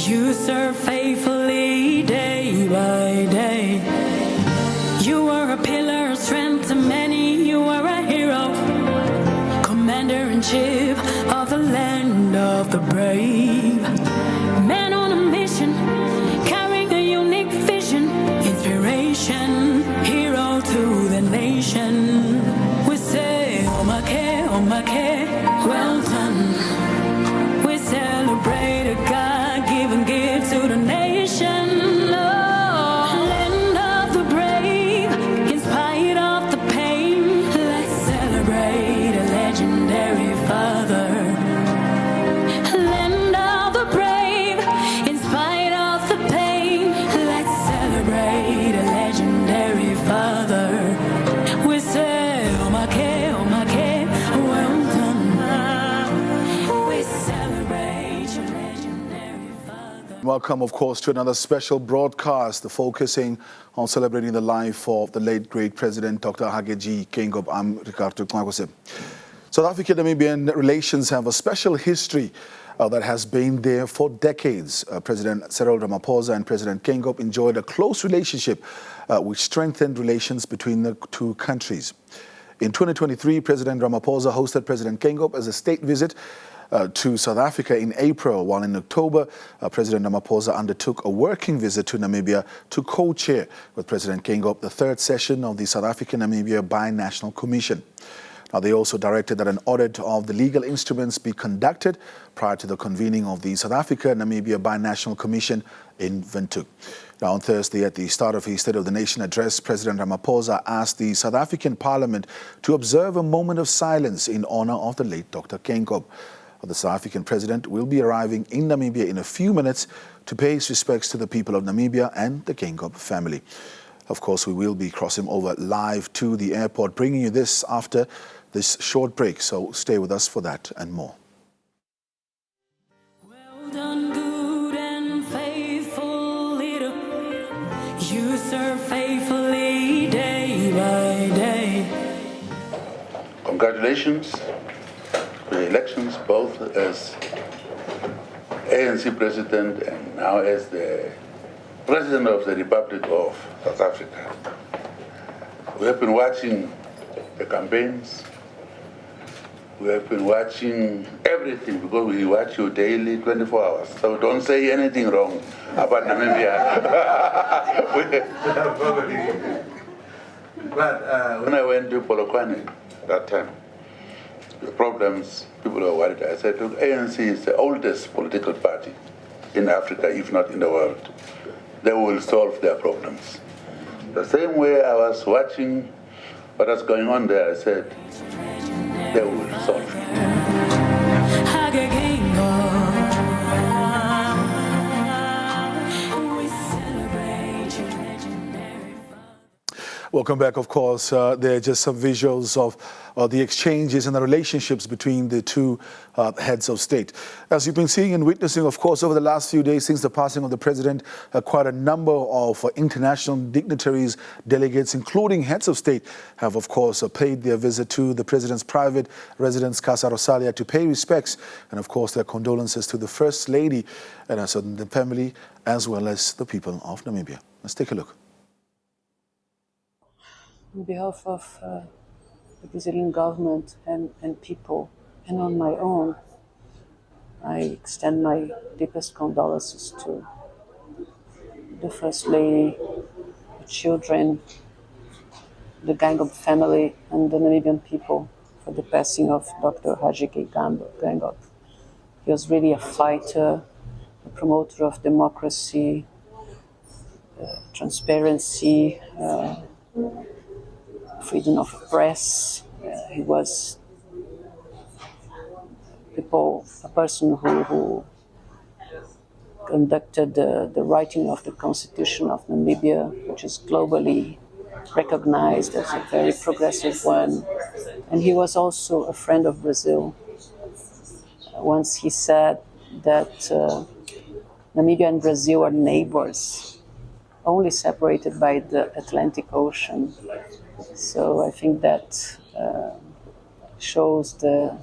You serve faithfully day by day. You are a pillar of strength to many. You are a hero, commander-in-chief of the land of the brave. Man on a mission, carrying a unique vision, inspiration, hero to the nation. We say, Omake, well done. We celebrate a God-given gift to the nation. Land of the brave, in spite of the pain. Let's celebrate a legendary father. Land of the brave, in spite of the pain. Let's celebrate a legendary father. We say, Omake, well done. We celebrate your legendary father. Welcome, of course, to another special broadcast focusing on celebrating the life of the late great President Dr. Geingob. I'm Ricardo Geingob. South African-Namibian relations have a special history that has been there for decades. President Cyril Ramaphosa and President Geingob enjoyed a close relationship which strengthened relations between the two countries. In 2023, President Ramaphosa hosted President Geingob as a state visit to South Africa in April, while in October, President Ramaphosa undertook a working visit to Namibia to co-chair with President Geingob the third session of the South African-Namibia Binational Commission. Now, they also directed that an audit of the legal instruments be conducted prior to the convening of the South Africa-Namibia Binational Commission in Windhoek. Now, on Thursday, at the start of his State of the Nation address, President Ramaphosa asked the South African Parliament to observe a moment of silence in honor of the late Dr. Geingob. The South African President will be arriving in Namibia in a few minutes to pay his respects to the people of Namibia and the Geingob family. Of course, we will be crossing over live to the airport, bringing you this after this short break, so stay with us for that and more. Well done, good and faithful leader. You serve faithfully day by day. Congratulations for the elections, both as ANC President and now as the President of the Republic of South Africa. We have been watching the campaigns. We have been watching everything because we watch you daily, 24 hours. So don't say anything wrong about Namibia. But when I went to Polokwane that time, the problems, people were worried. I said, look, ANC is the oldest political party in Africa, if not in the world. They will solve their problems. The same way I was watching what was going on there, I said, they will solve it. Welcome back, of course. There are just some visuals of the exchanges and the relationships between the two heads of state. As you've been seeing and witnessing, of course, over the last few days since the passing of the president, quite a number of international dignitaries, delegates, including heads of state, have, of course, paid their visit to the president's private residence, Casa Rosalia, to pay respects and, of course, their condolences to the First Lady and the family, as well as the people of Namibia. Let's take a look. On behalf of the Brazilian government and people, and on my own, I extend my deepest condolences to the First Lady, the children, the Geingob family, and the Namibian people for the passing of Dr. Geingob. He was really a fighter, a promoter of democracy, transparency, freedom of press. He was a person who conducted the writing of the Constitution of Namibia, which is globally recognized as a very progressive one. And he was also a friend of Brazil. Once he said that Namibia and Brazil are neighbors, only separated by the Atlantic Ocean. So I think that shows the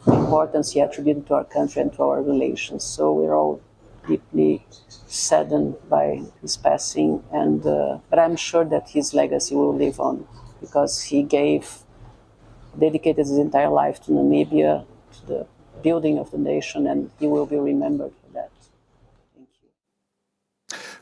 importance he attributed to our country and to our relations. So we're all deeply saddened by his passing, and but I'm sure that his legacy will live on, because he dedicated his entire life to Namibia, to the building of the nation, and he will be remembered for that. Thank you.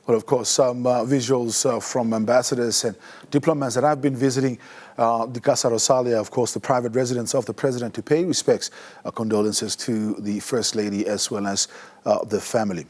Well, of course, some visuals from ambassadors and diplomats that have been visiting the Casa Rosalia, of course, the private residence of the president, to pay respects, condolences to the First Lady as well as the family.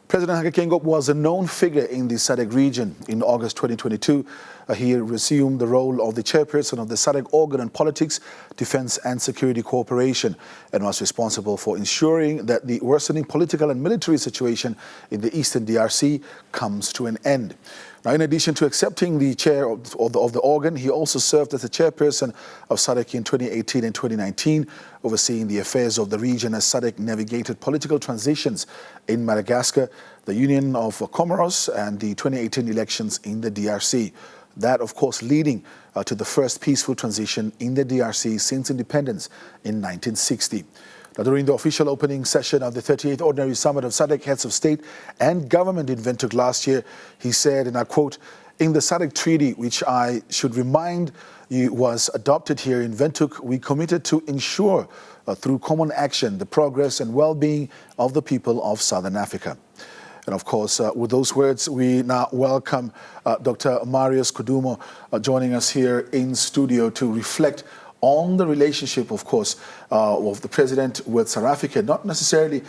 President Dr Geingob was a known figure in the SADC region. In August 2022, he resumed the role of the chairperson of the SADC organ on politics, defense and security cooperation, and was responsible for ensuring that the worsening political and military situation in the eastern DRC comes to an end. Now, in addition to accepting the chair of the organ, he also served as the chairperson of SADC in 2018 and 2019, overseeing the affairs of the region as SADC navigated political transitions in Madagascar, the Union of Comoros, and the 2018 elections in the DRC. That, of course, leading to the first peaceful transition in the DRC since independence in 1960. Now, during the official opening session of the 38th Ordinary Summit of SADC Heads of State and Government in Windhoek last year, he said, and I quote, "In the SADC Treaty, which I should remind you was adopted here in Windhoek, we committed to ensure through common action the progress and well-being of the people of Southern Africa." And of course, with those words, we now welcome Dr. Marius Kudumo joining us here in studio to reflect on the relationship, of course, of the president with South Africa, not necessarily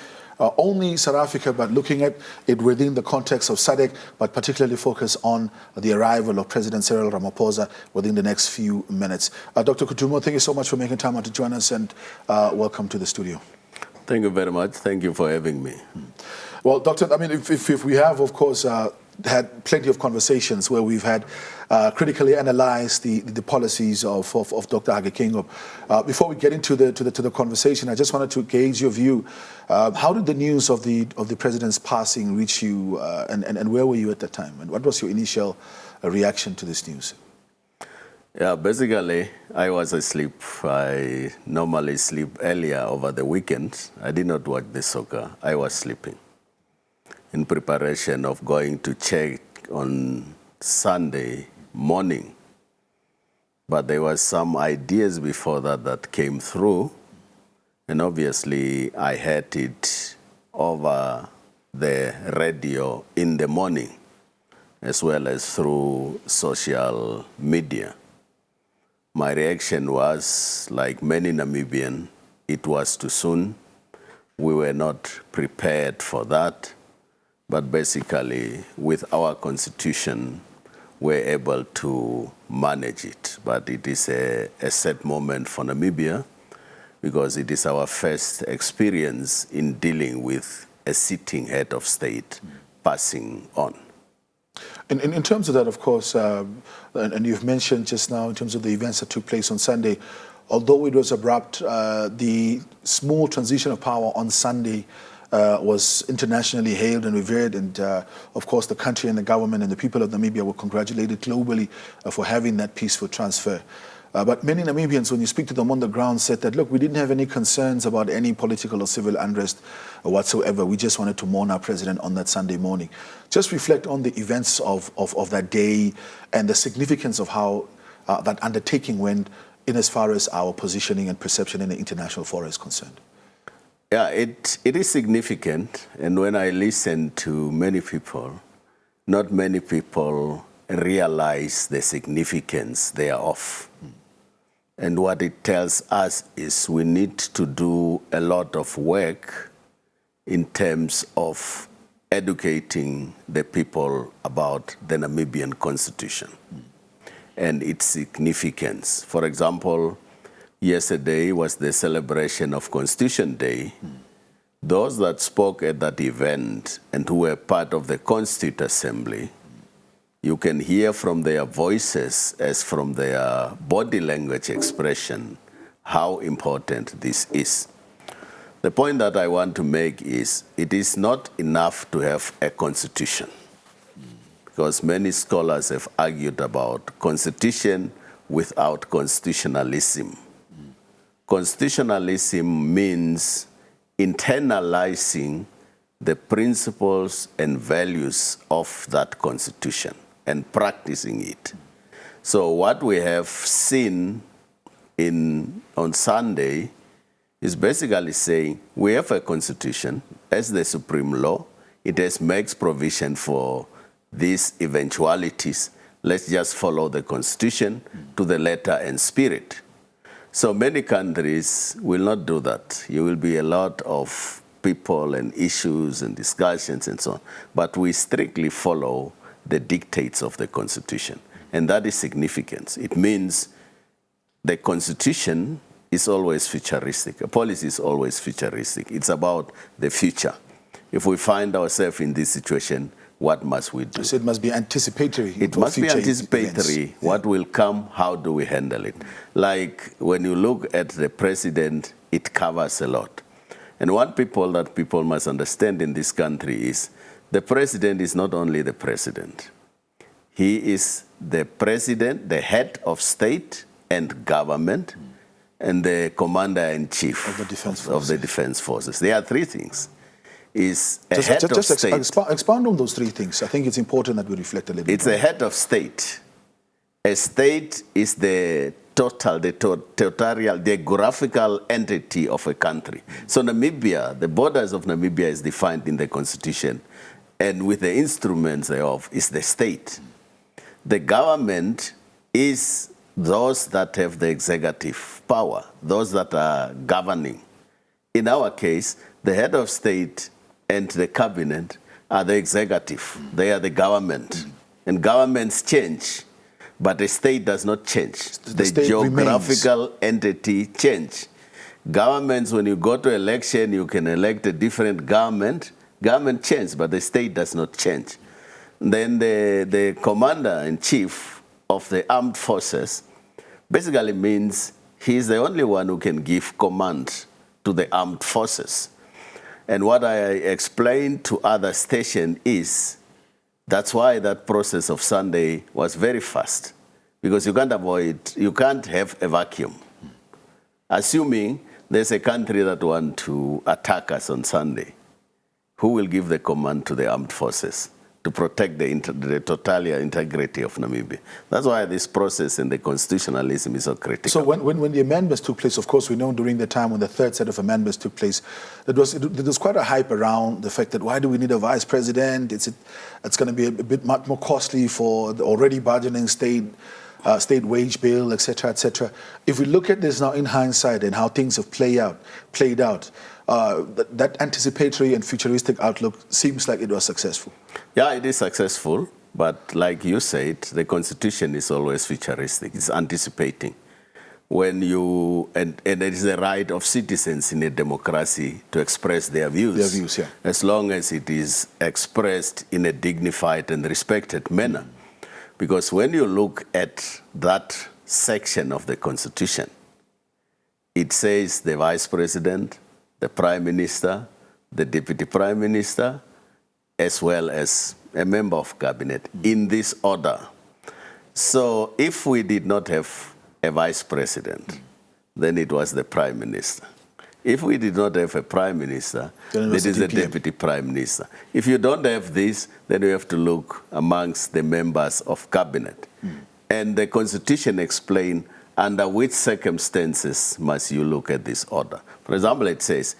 only South Africa, but looking at it within the context of SADC, but particularly focus on the arrival of President Cyril Ramaphosa within the next few minutes. Dr. Kudumo, thank you so much for making time out to join us, and welcome to the studio. Thank you very much. Thank you for having me. Well, Doctor, I mean, if we have, of course, had plenty of conversations where we've had critically analyzed the policies of Dr. Dr Geingob. Before we get into the conversation, I just wanted to gauge your view. How did the news of the president's passing reach you, and where were you at that time? And what was your initial reaction to this news? Yeah, basically, I was asleep. I normally sleep earlier over the weekend. I did not watch the soccer. I was sleeping in preparation of going to check on Sunday morning. But there was some ideas before that came through, and obviously I heard it over the radio in the morning, as well as through social media. My reaction was, like many Namibian, it was too soon. We were not prepared for that. But basically, with our constitution, we're able to manage it. But it is a sad moment for Namibia, because it is our first experience in dealing with a sitting head of state passing on. In terms of that, of course, and you've mentioned just now in terms of the events that took place on Sunday, although it was abrupt, the small transition of power on Sunday was internationally hailed and revered, and of course the country and the government and the people of Namibia were congratulated globally for having that peaceful transfer. But many Namibians, when you speak to them on the ground, said that, look, we didn't have any concerns about any political or civil unrest whatsoever. We just wanted to mourn our president on that Sunday morning. Just reflect on the events of that day and the significance of how that undertaking went in as far as our positioning and perception in the international forum is concerned. Yeah, it is significant, and when I listen to many people, not many people realize the significance thereof. And what it tells us is we need to do a lot of work in terms of educating the people about the Namibian Constitution and its significance. For example, yesterday was the celebration of Constitution Day. Those that spoke at that event and who were part of the Constituent Assembly, you can hear from their voices as from their body language expression how important this is. The point that I want to make is it is not enough to have a constitution, because many scholars have argued about constitution without constitutionalism. Constitutionalism means internalizing the principles and values of that constitution and practicing it. So what we have seen on Sunday is basically saying we have a constitution as the supreme law. It makes provision for these eventualities. Let's just follow the constitution to the letter and spirit. So many countries will not do that. You will be a lot of people and issues and discussions and so on. But we strictly follow the dictates of the constitution. And that is significant. It means the constitution is always futuristic. A policy is always futuristic. It's about the future. If we find ourselves in this situation, what must we do? So it must be anticipatory. It must be anticipatory. Events. What will come, how do we handle it? Like when you look at the president, it covers a lot. And one that people must understand in this country is the president is not only the president. He is the president, the head of state and government, and the commander-in-chief of the defense forces. There are three things. Is a head of state. Expand on those three things. I think it's important that we reflect a little bit. It's a head of state. A state is the territorial, the geographical entity of a country. So Namibia, the borders of Namibia is defined in the constitution, and with the instruments thereof is the state. The government is those that have the executive power, those that are governing. In our case, the head of state and the cabinet are the executive. They are the government. And governments change, but the state does not change. The geographical entity change. Governments, when you go to election, you can elect a different government. Government changes, but the state does not change. Then the commander-in-chief of the armed forces basically means he's the only one who can give command to the armed forces. And what I explained to other stations is that's why that process of Sunday was very fast, because you can't have a vacuum. Assuming there's a country that wants to attack us on Sunday, who will give the command to the armed forces to protect the total integrity of Namibia? That's why this process and the constitutionalism is so critical. So when the amendments took place, of course, we know during the time when the third set of amendments took place, there was quite a hype around the fact that why do we need a vice president? It's going to be a bit much more costly for the already burgeoning state wage bill, et cetera, et cetera. If we look at this now in hindsight and how things have played out, that anticipatory and futuristic outlook seems like it was successful. Yeah, it is successful, but like you said, the Constitution is always futuristic. It's anticipating. And it is the right of citizens in a democracy to express their views. Their views, yeah. As long as it is expressed in a dignified and respected manner. Because when you look at that section of the Constitution, it says the Vice President, the Prime Minister, the Deputy Prime Minister, as well as a member of cabinet, in this order. So if we did not have a Vice President, then it was the Prime Minister. If we did not have a Prime Minister, then it is the Deputy Prime Minister. If you don't have this, then you have to look amongst the members of cabinet. And the Constitution explains under which circumstances must you look at this order. For example, it says,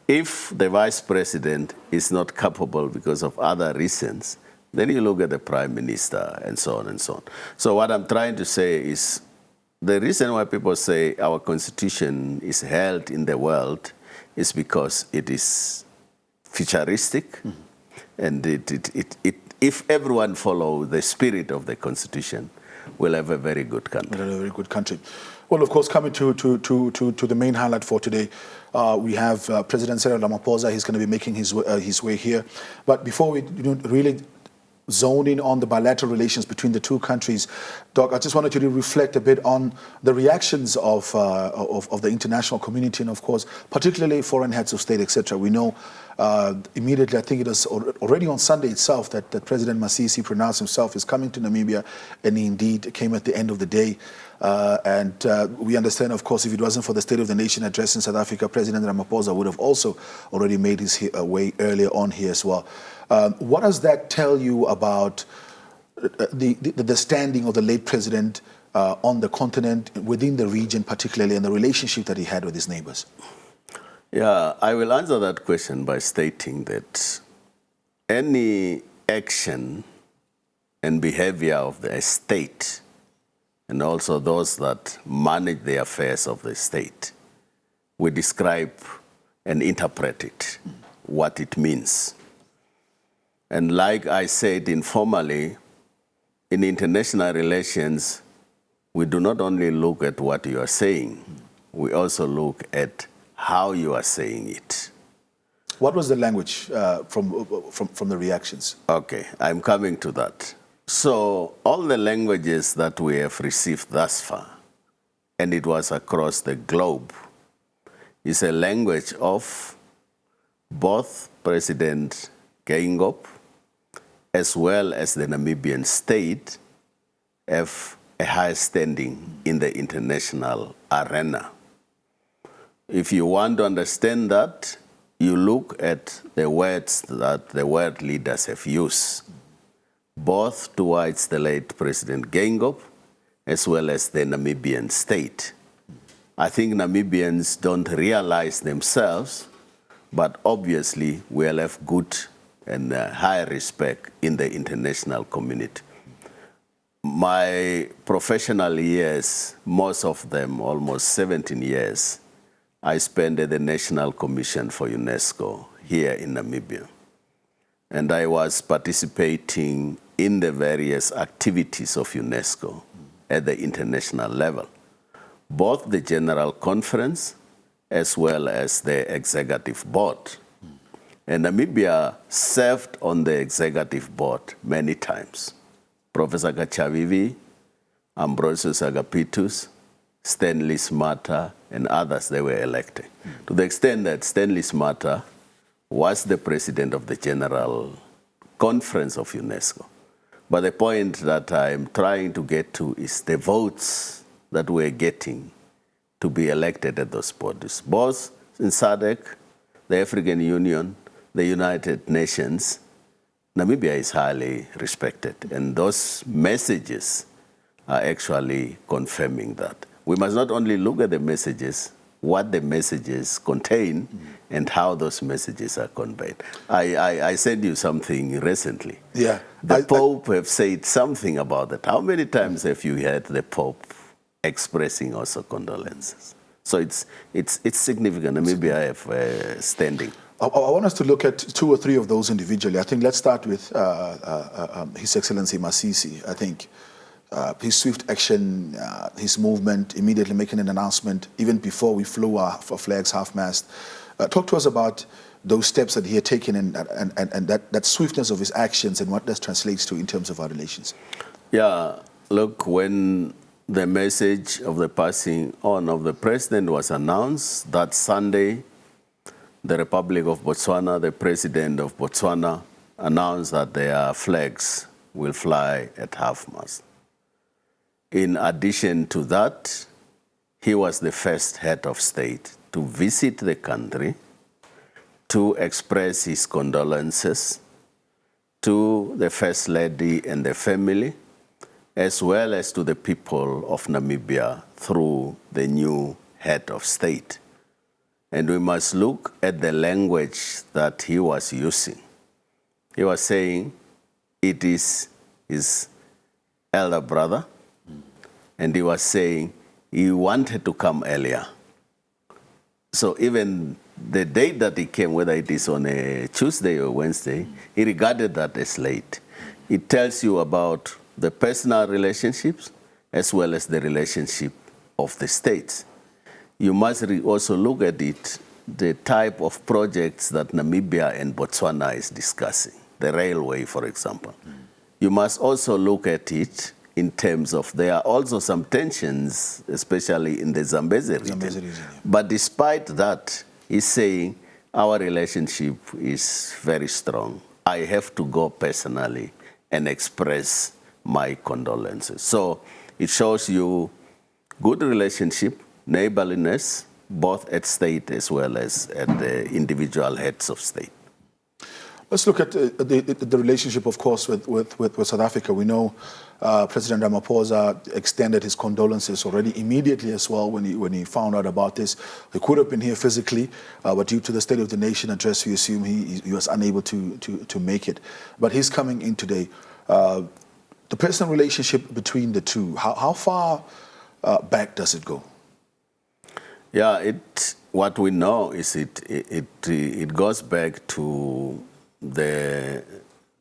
if the Vice President is not capable because of other reasons, then you look at the Prime Minister and so on and so on. So what I'm trying to say is, the reason why people say our Constitution is held in the world is because it is futuristic, and if everyone follows the spirit of the Constitution, we'll have a very good country. We'll have a very good country. Well, of course, coming to the main highlight for today, we have President Cyril Ramaphosa. He's going to be making his way here. But before we really zone in on the bilateral relations between the two countries, Doc, I just wanted you to reflect a bit on the reactions of the international community and, of course, particularly foreign heads of state, etc. We know immediately, I think it was already on Sunday itself, that President Masisi pronounced himself is coming to Namibia, and he indeed came at the end of the day. We understand, of course, if it wasn't for the State of the Nation address in South Africa, President Ramaphosa would have also already made his way earlier on here as well. What does that tell you about the standing of the late president on the continent, within the region particularly, and the relationship that he had with his neighbors? Yeah, I will answer that question by stating that any action and behavior of the state, and also those that manage the affairs of the state, we describe and interpret it, what it means. And like I said informally, in international relations, we do not only look at what you are saying, we also look at how you are saying it. What was the language from the reactions? Okay, I'm coming to that. So all the languages that we have received thus far, and it was across the globe, is a language of both President Geingob as well as the Namibian state have a high standing in the international arena. If you want to understand that, you look at the words that the world leaders have used, both towards the late President Geingob as well as the Namibian state. I think Namibians don't realize themselves, but obviously we will have good and high respect in the international community. My professional years, most of them, almost 17 years, I spent at the National Commission for UNESCO here in Namibia. And I was participating in the various activities of UNESCO at the international level, both the General Conference as well as the Executive Board. And Namibia served on the Executive Board many times. Professor Gachavivi, Ambrosius Agapitus, Stanley Smarter, and others, they were elected. To the extent that Stanley Smarter was the president of the General Conference of UNESCO. But the point that I'm trying to get to is the votes that we're getting to be elected at those bodies. Both in SADC, the African Union, the United Nations, Namibia is highly respected. And those messages are actually confirming that. We must not only look at the messages, what the messages contain and how those messages are conveyed. I sent you something recently. Yeah. The Pope have said something about that. How many times have you heard the Pope expressing also condolences? So it's significant. Namibia have standing. I want us to look at two or three of those individually. I think let's start with His Excellency Masisi. I think his swift action, his movement, immediately making an announcement, even before we flew our flags half-mast. Talk to us about those steps that he had taken and that swiftness of his actions and what that translates to in terms of our relations. Yeah, look, when the message of the passing on of the president was announced that Sunday, the Republic of Botswana, the president of Botswana, announced that their flags will fly at half-mast. In addition to that, he was the first head of state to visit the country, to express his condolences to the First Lady and the family, as well as to the people of Namibia through the new head of state. And we must look at the language that he was using. He was saying it is his elder brother, and he was saying he wanted to come earlier. So even the date that he came, whether it is on a Tuesday or Wednesday, he regarded that as late. It tells you about the personal relationships as well as the relationship of the states. You must also look at it, the type of projects that Namibia and Botswana is discussing, the railway, for example. You must also look at it in terms of there are also some tensions, especially in the Zambezi region. But despite that, he's saying our relationship is very strong. I have to go personally and express my condolences. So it shows you good relationship, neighborliness, both at state as well as at the individual heads of state. Let's look at the relationship, of course, with South Africa. We know President Ramaphosa extended his condolences already immediately as well when he found out about this. He could have been here physically, but due to the State of the Nation address, we assume he was unable to make it. But he's coming in today. The personal relationship between the two, how far back does it go? Yeah, what we know is it goes back to the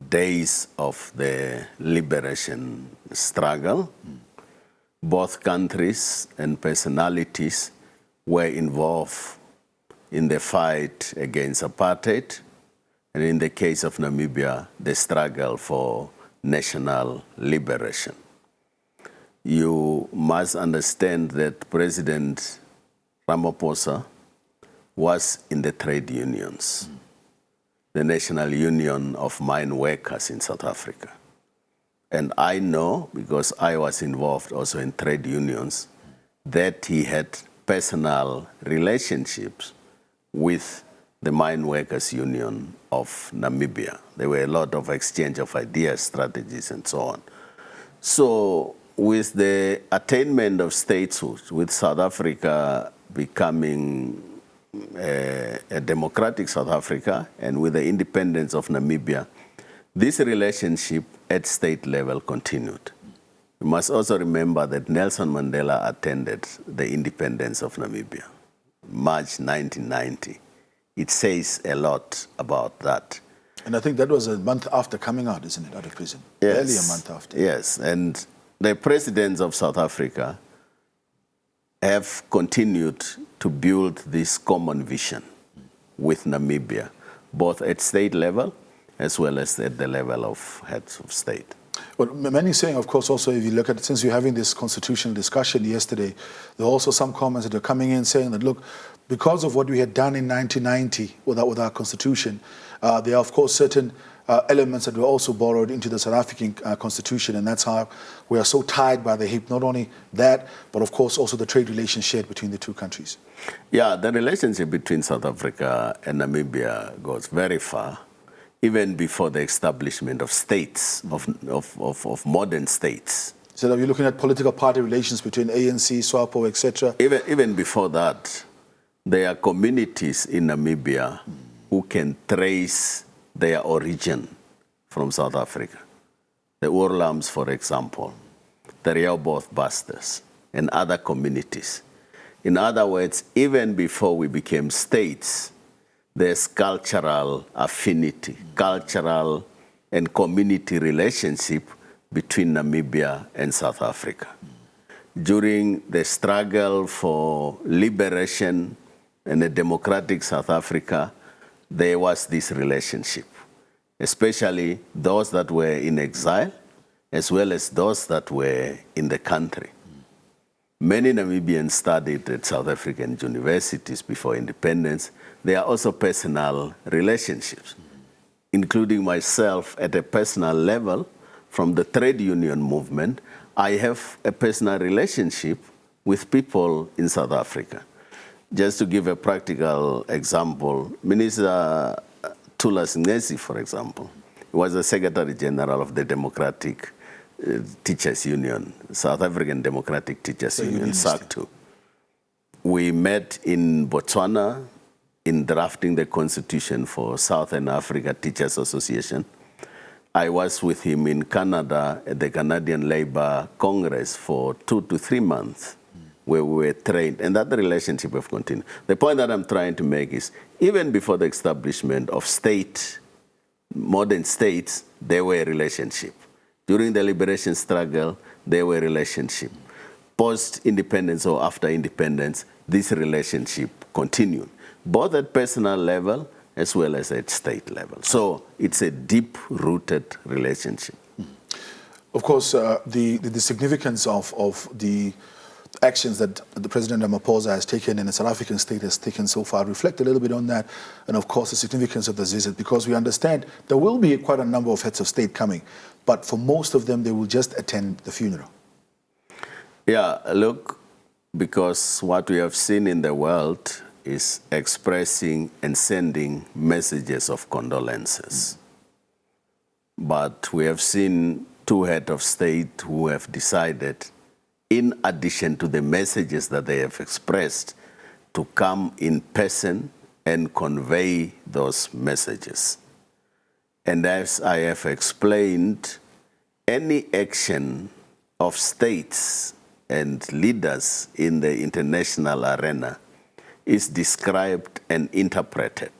days of the liberation struggle. Both countries and personalities were involved in the fight against apartheid, and in the case of Namibia, the struggle for national liberation. You must understand that President Ramaphosa was in the trade unions, the National Union of Mine Workers in South Africa. And I know, because I was involved also in trade unions, that he had personal relationships with the Mine Workers Union of Namibia. There were a lot of exchange of ideas, strategies, and so on. So with the attainment of statehood, with South Africa becoming a democratic South Africa, and with the independence of Namibia, this relationship at state level continued. We must also remember that Nelson Mandela attended the independence of Namibia, March 1990. It says a lot about that. And I think that was a month after coming out, isn't it, out of prison? Yes. Barely a month after. Yes, and the presidents of South Africa have continued to build this common vision with Namibia, both at state level as well as at the level of heads of state. Well, many saying, of course, also if you look at it, since you're having this constitutional discussion yesterday, there are also some comments that are coming in saying that, look, because of what we had done in 1990 with our constitution, there are, of course, certain elements that were also borrowed into the South African constitution, and that's how we are so tied by the hip. Not only that, but of course also the trade relationship between the two countries. Yeah, the relationship between South Africa and Namibia goes very far, even before the establishment of states, of modern states. So are you looking at political party relations between ANC, SWAPO, etc.? Even before that, there are communities in Namibia who can trace their origin from South Africa. The Oorlams, for example, the Rehoboth Basters, and other communities. In other words, even before we became states, there's cultural affinity, cultural and community relationship between Namibia and South Africa. During the struggle for liberation and a democratic South Africa, there was this relationship, especially those that were in exile, as well as those that were in the country. Many Namibians studied at South African universities before independence. There are also personal relationships, including myself at a personal level from the trade union movement. I have a personal relationship with people in South Africa. Just to give a practical example, Minister Thulas Ngesi, for example, was the Secretary General of the Democratic Teachers Union, South African Democratic Teachers Union, SACTU. We met in Botswana in drafting the constitution for Southern Africa Teachers Association. I was with him in Canada at the Canadian Labour Congress for 2 to 3 months, where we were trained, and that relationship have continued. The point that I'm trying to make is, even before the establishment of modern states, there were relationships. During the liberation struggle, there were relationships. Post-independence or after independence, this relationship continued, both at personal level as well as at state level. So it's a deep-rooted relationship. Of course, the significance of the actions that the President Ramaphosa has taken and the South African state has taken so far reflect a little bit on that, and of course the significance of this visit, because we understand there will be quite a number of heads of state coming, but for most of them they will just attend the funeral. Yeah, look, because what we have seen in the world is expressing and sending messages of condolences. But we have seen two heads of state who have decided, in addition to the messages that they have expressed, to come in person and convey those messages. And as I have explained, any action of states and leaders in the international arena is described and interpreted,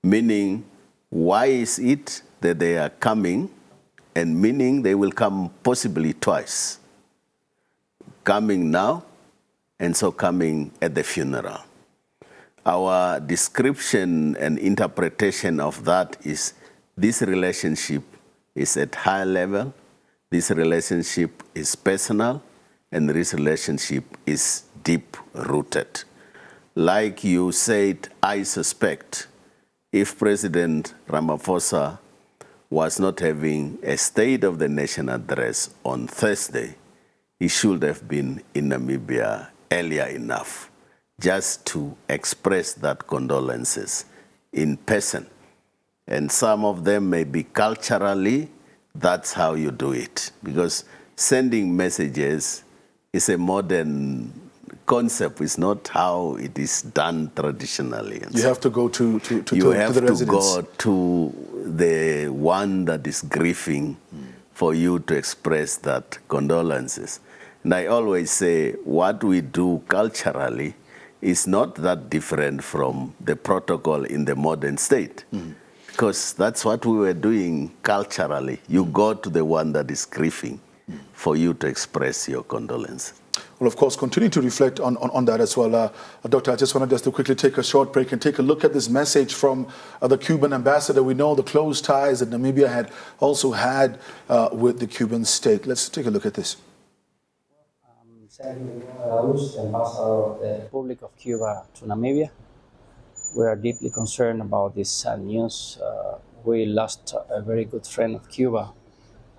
meaning why is it that they are coming, and meaning they will come possibly twice, coming now and so coming at the funeral. Our description and interpretation of that is this relationship is at high level, this relationship is personal, and this relationship is deep-rooted. Like you said, I suspect if President Ramaphosa was not having a State of the Nation address on Thursday, he should have been in Namibia earlier enough just to express that condolences in person. And some of them may be culturally, that's how you do it. Because sending messages is a modern concept. It's not how it is done traditionally. And you have to go to the residents. You have to go to the one that is grieving for you to express that condolences. And I always say what we do culturally is not that different from the protocol in the modern state. Because that's what we were doing culturally. You go to the one that is grieving for you to express your condolences. Well, of course, continue to reflect on that as well. Doctor, I just wanted us to quickly take a short break and take a look at this message from the Cuban ambassador. We know the close ties that Namibia had also had with the Cuban state. Let's take a look at this. Ambassador of the Republic of Cuba to Namibia. We are deeply concerned about this sad news. We lost a very good friend of Cuba.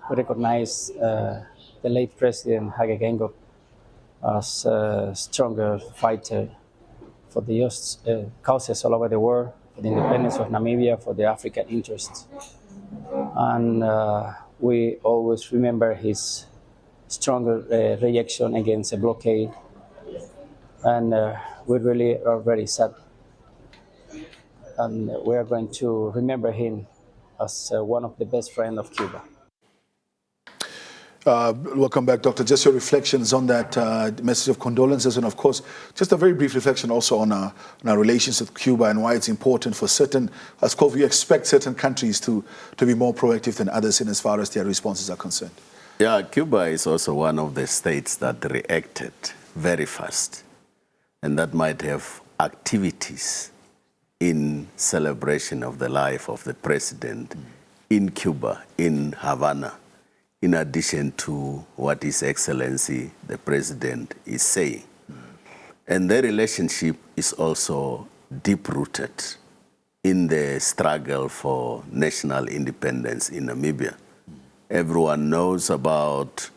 We recognize the late President Dr Geingob as a stronger fighter for the just causes all over the world, for the independence of Namibia, for the African interests. And we always remember his stronger reaction against a blockade. And we really are very sad. And we are going to remember him as one of the best friends of Cuba. Welcome back, Doctor. Just your reflections on that message of condolences, and of course, just a very brief reflection also on our relations with Cuba and why it's important for certain, of course, we expect certain countries to be more proactive than others in as far as their responses are concerned. Yeah, Cuba is also one of the states that reacted very fast, and that might have activities in celebration of the life of the president in Cuba, in Havana, in addition to what His Excellency the President is saying. And their relationship is also deep-rooted in the struggle for national independence in Namibia. Everyone knows about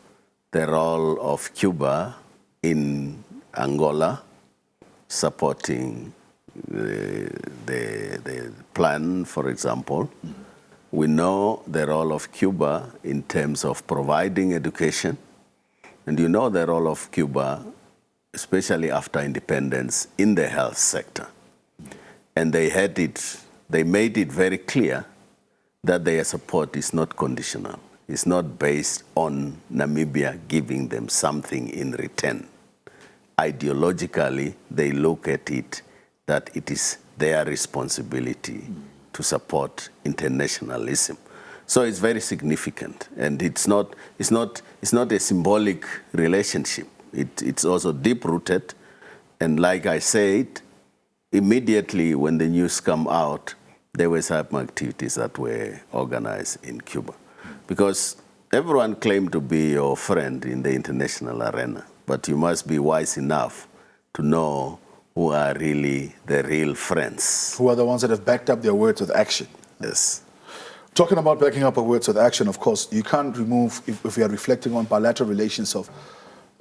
the role of Cuba in Angola, supporting the plan, for example. We know the role of Cuba in terms of providing education. And you know the role of Cuba, especially after independence, in the health sector. And they made it very clear that their support is not conditional. It's not based on Namibia giving them something in return. Ideologically, they look at it that it is their responsibility to support internationalism. So it's very significant, and it's not a symbolic relationship. It's also deep-rooted, and like I said, immediately when the news come out, there were some activities that were organized in Cuba. Because everyone claimed to be your friend in the international arena, but you must be wise enough to know who are really the real friends. Who are the ones that have backed up their words with action. Yes. Talking about backing up our words with action, of course, you can't remove, if we are reflecting on bilateral relations of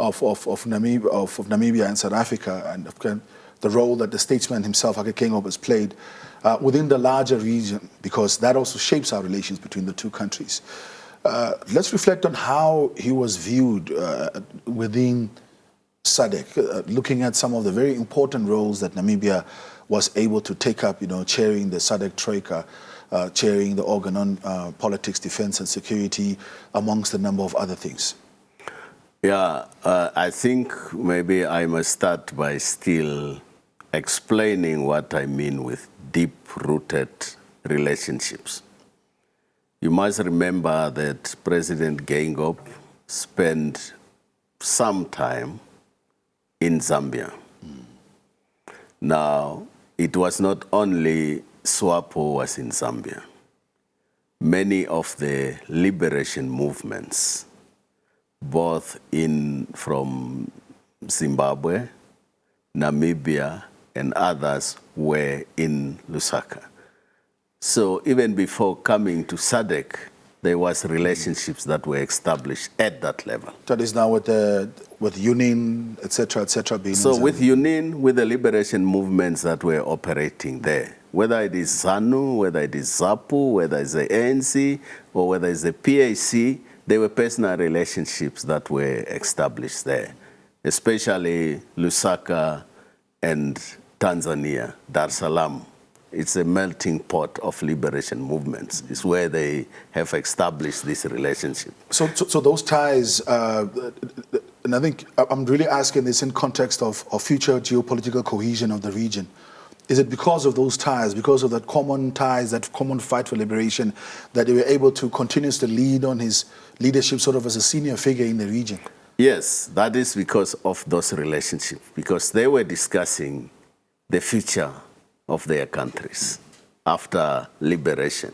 Namibia and South Africa, and the role that the statesman himself, Dr Geingob, has played within the larger region, because that also shapes our relations between the two countries. Let's reflect on how he was viewed within SADC, looking at some of the very important roles that Namibia was able to take up, chairing the SADC Troika, chairing the organ on politics, defense and security, amongst a number of other things. Yeah, I think maybe I must start by still explaining what I mean with deep-rooted relationships. You must remember that President Geingob spent some time in Zambia. Now, it was not only SWAPO was in Zambia. Many of the liberation movements, both from Zimbabwe, Namibia, and others, were in Lusaka. So even before coming to SADC, there was relationships that were established at that level. That is now with UNIN, etc., being so with UNIN, with the liberation movements that were operating there, whether it is ZANU, whether it is ZAPU, whether it's the ANC, or whether it's the PAC, there were personal relationships that were established there, especially Lusaka and Tanzania, Dar es Salaam. It's a melting pot of liberation movements. It's where they have established this relationship. So those ties, and I think I'm really asking this in context of future geopolitical cohesion of the region. Is it because of those ties, because of that common ties, that common fight for liberation, that they were able to continuously lead on his leadership sort of as a senior figure in the region? Yes, that is because of those relationships, because they were discussing the future of their countries after liberation.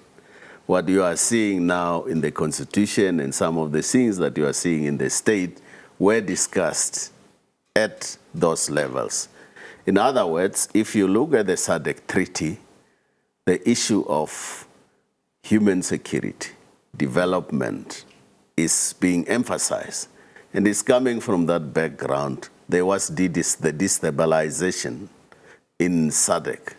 What you are seeing now in the Constitution and some of the things that you are seeing in the state were discussed at those levels. In other words, if you look at the SADC Treaty, the issue of human security, development is being emphasized. And it's coming from that background. There was the destabilization in SADC.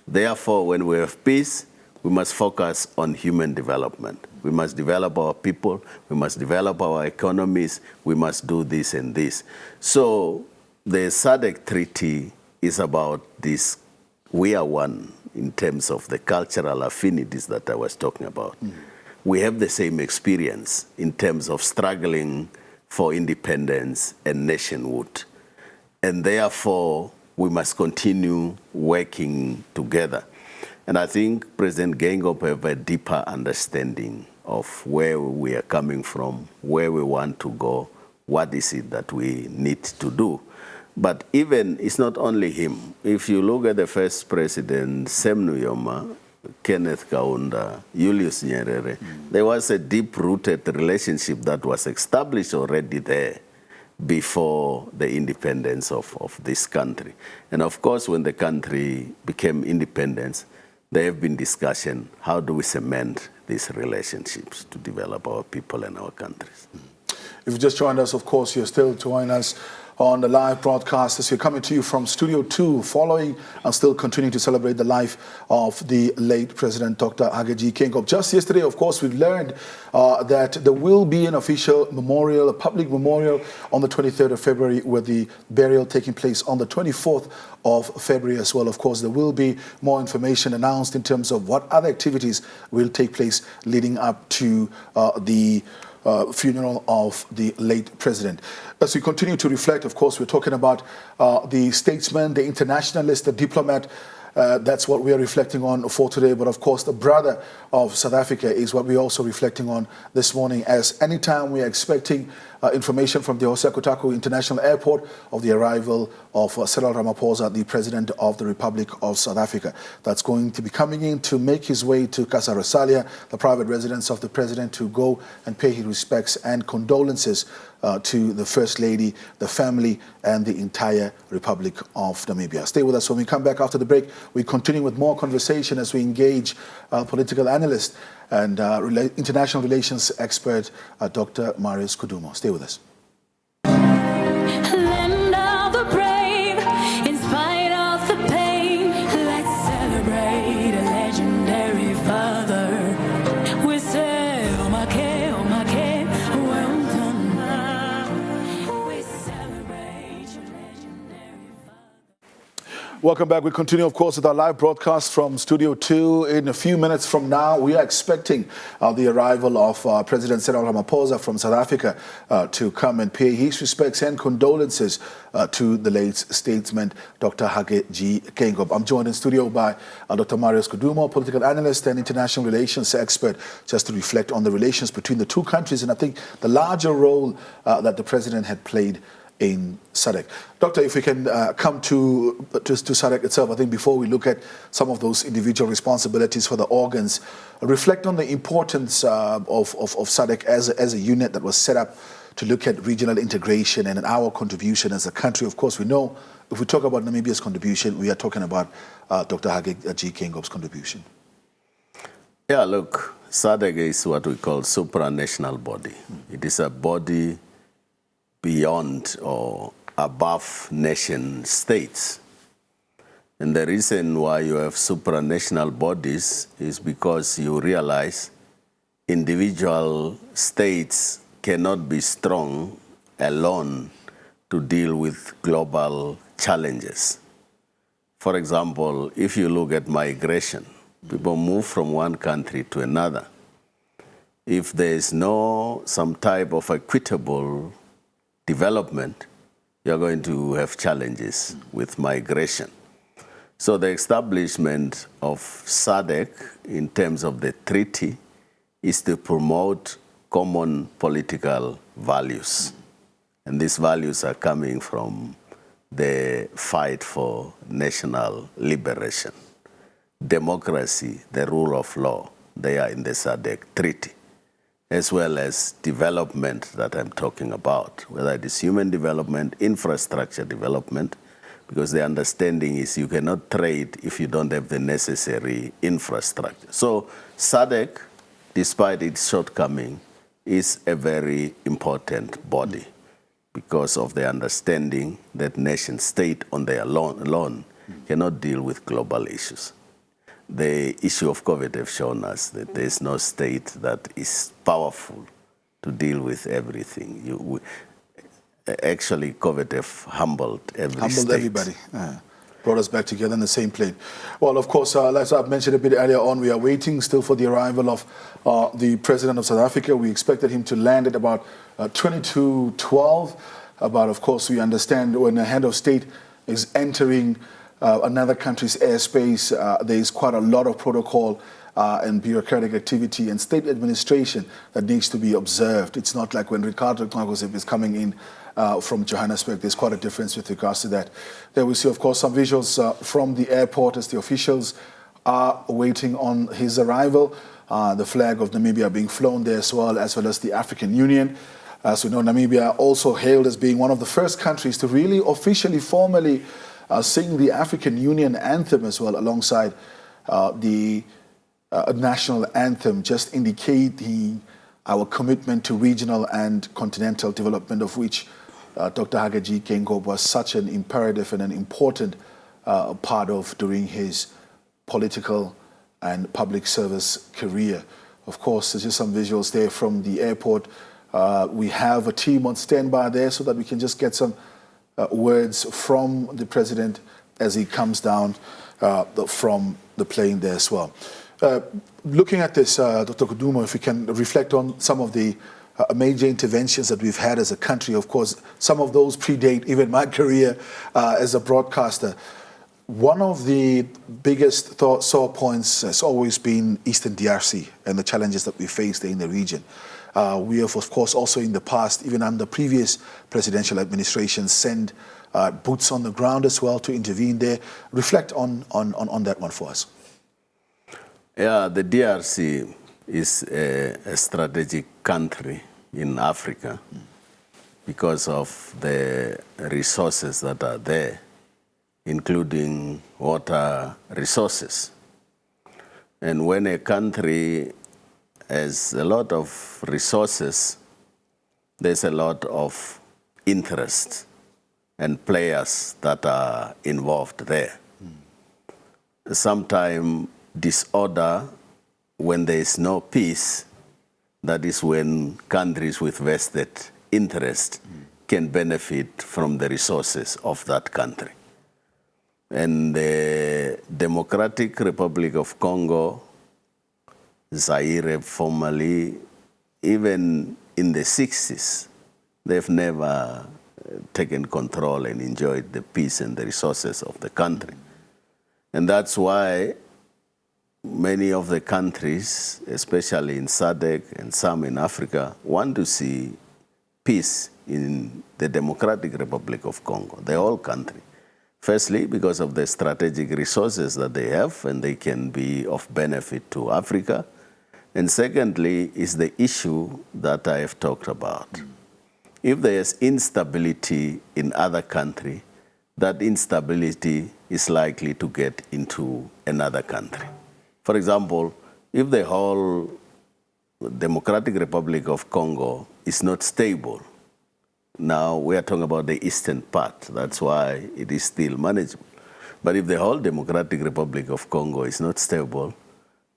Therefore, when we have peace, we must focus on human development. We must develop our people, we must develop our economies, we must do this and this. So the SADC Treaty is about this, we are one in terms of the cultural affinities that I was talking about. We have the same experience in terms of struggling for independence and nationhood. And therefore, we must continue working together. And I think President Geingob have a deeper understanding of where we are coming from, where we want to go, what is it that we need to do. But even, it's not only him. If you look at the first president, Sam Nujoma, Kenneth Kaunda, Julius Nyerere, there was a deep-rooted relationship that was established already there before the independence of this country. And of course, when the country became independent, there have been discussion, how do we cement these relationships to develop our people and our countries? If you just joined us, of course, you're still joining us on the live broadcast as we're coming to you from Studio 2, following and still continuing to celebrate the life of the late President Dr. Geingob. Just yesterday, of course, we learned that there will be an official memorial, a public memorial on the 23rd of February, with the burial taking place on the 24th of February as well. Of course, there will be more information announced in terms of what other activities will take place leading up to the funeral of the late president. As we continue to reflect, of course, we're talking about the statesman, the internationalist, the diplomat. That's what we are reflecting on for today. But of course, the brother of South Africa is what we're also reflecting on this morning, as anytime we are expecting information from the Hosea Kutako International Airport of the arrival of Cyril Ramaphosa, the President of the Republic of South Africa. That's going to be coming in to make his way to Casa Rosalia, the private residence of the President, to go and pay his respects and condolences to the First Lady, the family, and the entire Republic of Namibia. Stay with us. When we come back after the break, we continue with more conversation as we engage political analyst and international relations expert, Dr. Marius Kudumo. Stay with us. Welcome back. We continue, of course, with our live broadcast from Studio 2. In a few minutes from now, we are expecting the arrival of President Cyril Ramaphosa from South Africa to come and pay his respects and condolences to the late statesman, Dr. Geingob. I'm joined in studio by Dr. Marius Kudumo, political analyst and international relations expert, just to reflect on the relations between the two countries and I think the larger role that the president had played in SADC. Doctor, if we can come to SADC itself, I think before we look at some of those individual responsibilities for the organs, reflect on the importance of SADC as a unit that was set up to look at regional integration and our contribution as a country. Of course, we know if we talk about Namibia's contribution, we are talking about Dr. Geingob's contribution. Yeah, look, SADC is what we call supranational body. It is a body beyond or above nation states. And the reason why you have supranational bodies is because you realize individual states cannot be strong alone to deal with global challenges. For example, if you look at migration, people move from one country to another. If there is no some type of equitable development, you're going to have challenges with migration. So the establishment of SADC in terms of the treaty is to promote common political values. And these values are coming from the fight for national liberation. Democracy, the rule of law, they are in the SADC treaty, as well as development that I'm talking about, whether it is human development, infrastructure development, because the understanding is you cannot trade if you don't have the necessary infrastructure. So SADC, despite its shortcoming, is a very important body because of the understanding that nation state on their alone cannot deal with global issues. The issue of COVID have shown us that there is no state that is powerful to deal with everything. Actually, COVID have humbled state. Everybody. Brought us back together in the same plane. Well, of course, as I've mentioned a bit earlier on, we are waiting still for the arrival of the President of South Africa. We expected him to land at about 22:12. But of course, we understand when a head of state is entering another country's airspace, there is quite a lot of protocol and bureaucratic activity and state administration that needs to be observed. It's not like when Dr Geingob is coming in from Johannesburg. There's quite a difference with regards to that. There we see, of course, some visuals from the airport as the officials are waiting on his arrival. The flag of Namibia being flown there as well as the African Union. As we know, Namibia also hailed as being one of the first countries to really officially, formally sing the African Union anthem as well, alongside the national anthem, just indicating our commitment to regional and continental development, of which Dr. Geingob was such an imperative and an important part of during his political and public service career. Of course, there's just some visuals there from the airport. We have a team on standby there so that we can just get some words from the president as he comes down from the plane there as well. Looking at this, Dr. Kudumo, if we can reflect on some of the major interventions that we've had as a country. Of course, some of those predate even my career as a broadcaster. One of the biggest sore points has always been Eastern DRC and the challenges that we face there in the region. We have, of course, also in the past, even under previous presidential administrations, sent boots on the ground as well to intervene there. Reflect on that one for us. Yeah, the DRC is a strategic country in Africa because of the resources that are there, including water resources. And when a country has a lot of resources, there's a lot of interest and players that are involved there. Sometimes disorder, when there is no peace, that is when countries with vested interest can benefit from the resources of that country. And the Democratic Republic of Congo, Zaire formerly, even in the 60s, they've never taken control and enjoyed the peace and the resources of the country. And that's why many of the countries, especially in SADC and some in Africa, want to see peace in the Democratic Republic of Congo, the whole country. Firstly, because of the strategic resources that they have, and they can be of benefit to Africa. And secondly, is the issue that I have talked about. If there is instability in other country, that instability is likely to get into another country. For example, if the whole Democratic Republic of Congo is not stable, now we are talking about the eastern part, that's why it is still manageable. But if the whole Democratic Republic of Congo is not stable,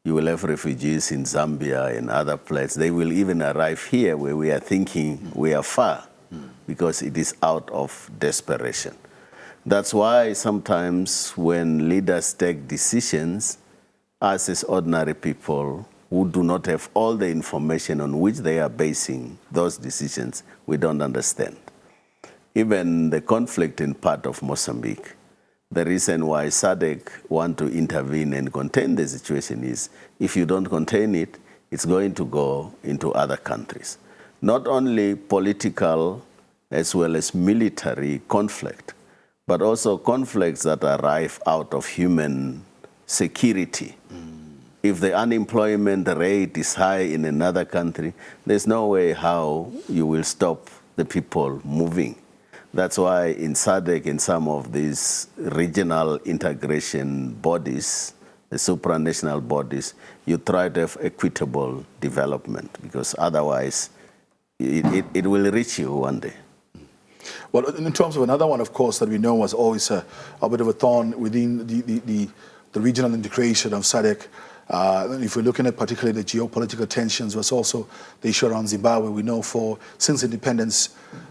you will have refugees in Zambia and other places. They will even arrive here where we are thinking we are far because it is out of desperation. That's why sometimes when leaders take decisions, us as ordinary people who do not have all the information on which they are basing those decisions, we don't understand. Even the conflict in part of Mozambique, the reason why SADC want to intervene and contain the situation is if you don't contain it, it's going to go into other countries. Not only political as well as military conflict, but also conflicts that arrive out of human security. If the unemployment rate is high in another country, there's no way how you will stop the people moving. That's why in SADC, in some of these regional integration bodies, the supranational bodies, you try to have equitable development because otherwise it will reach you one day. Well, in terms of another one, of course, that we know was always a bit of a thorn within the regional integration of SADC. If we're looking at particularly the geopolitical tensions, was also the issue around Zimbabwe. We know since independence,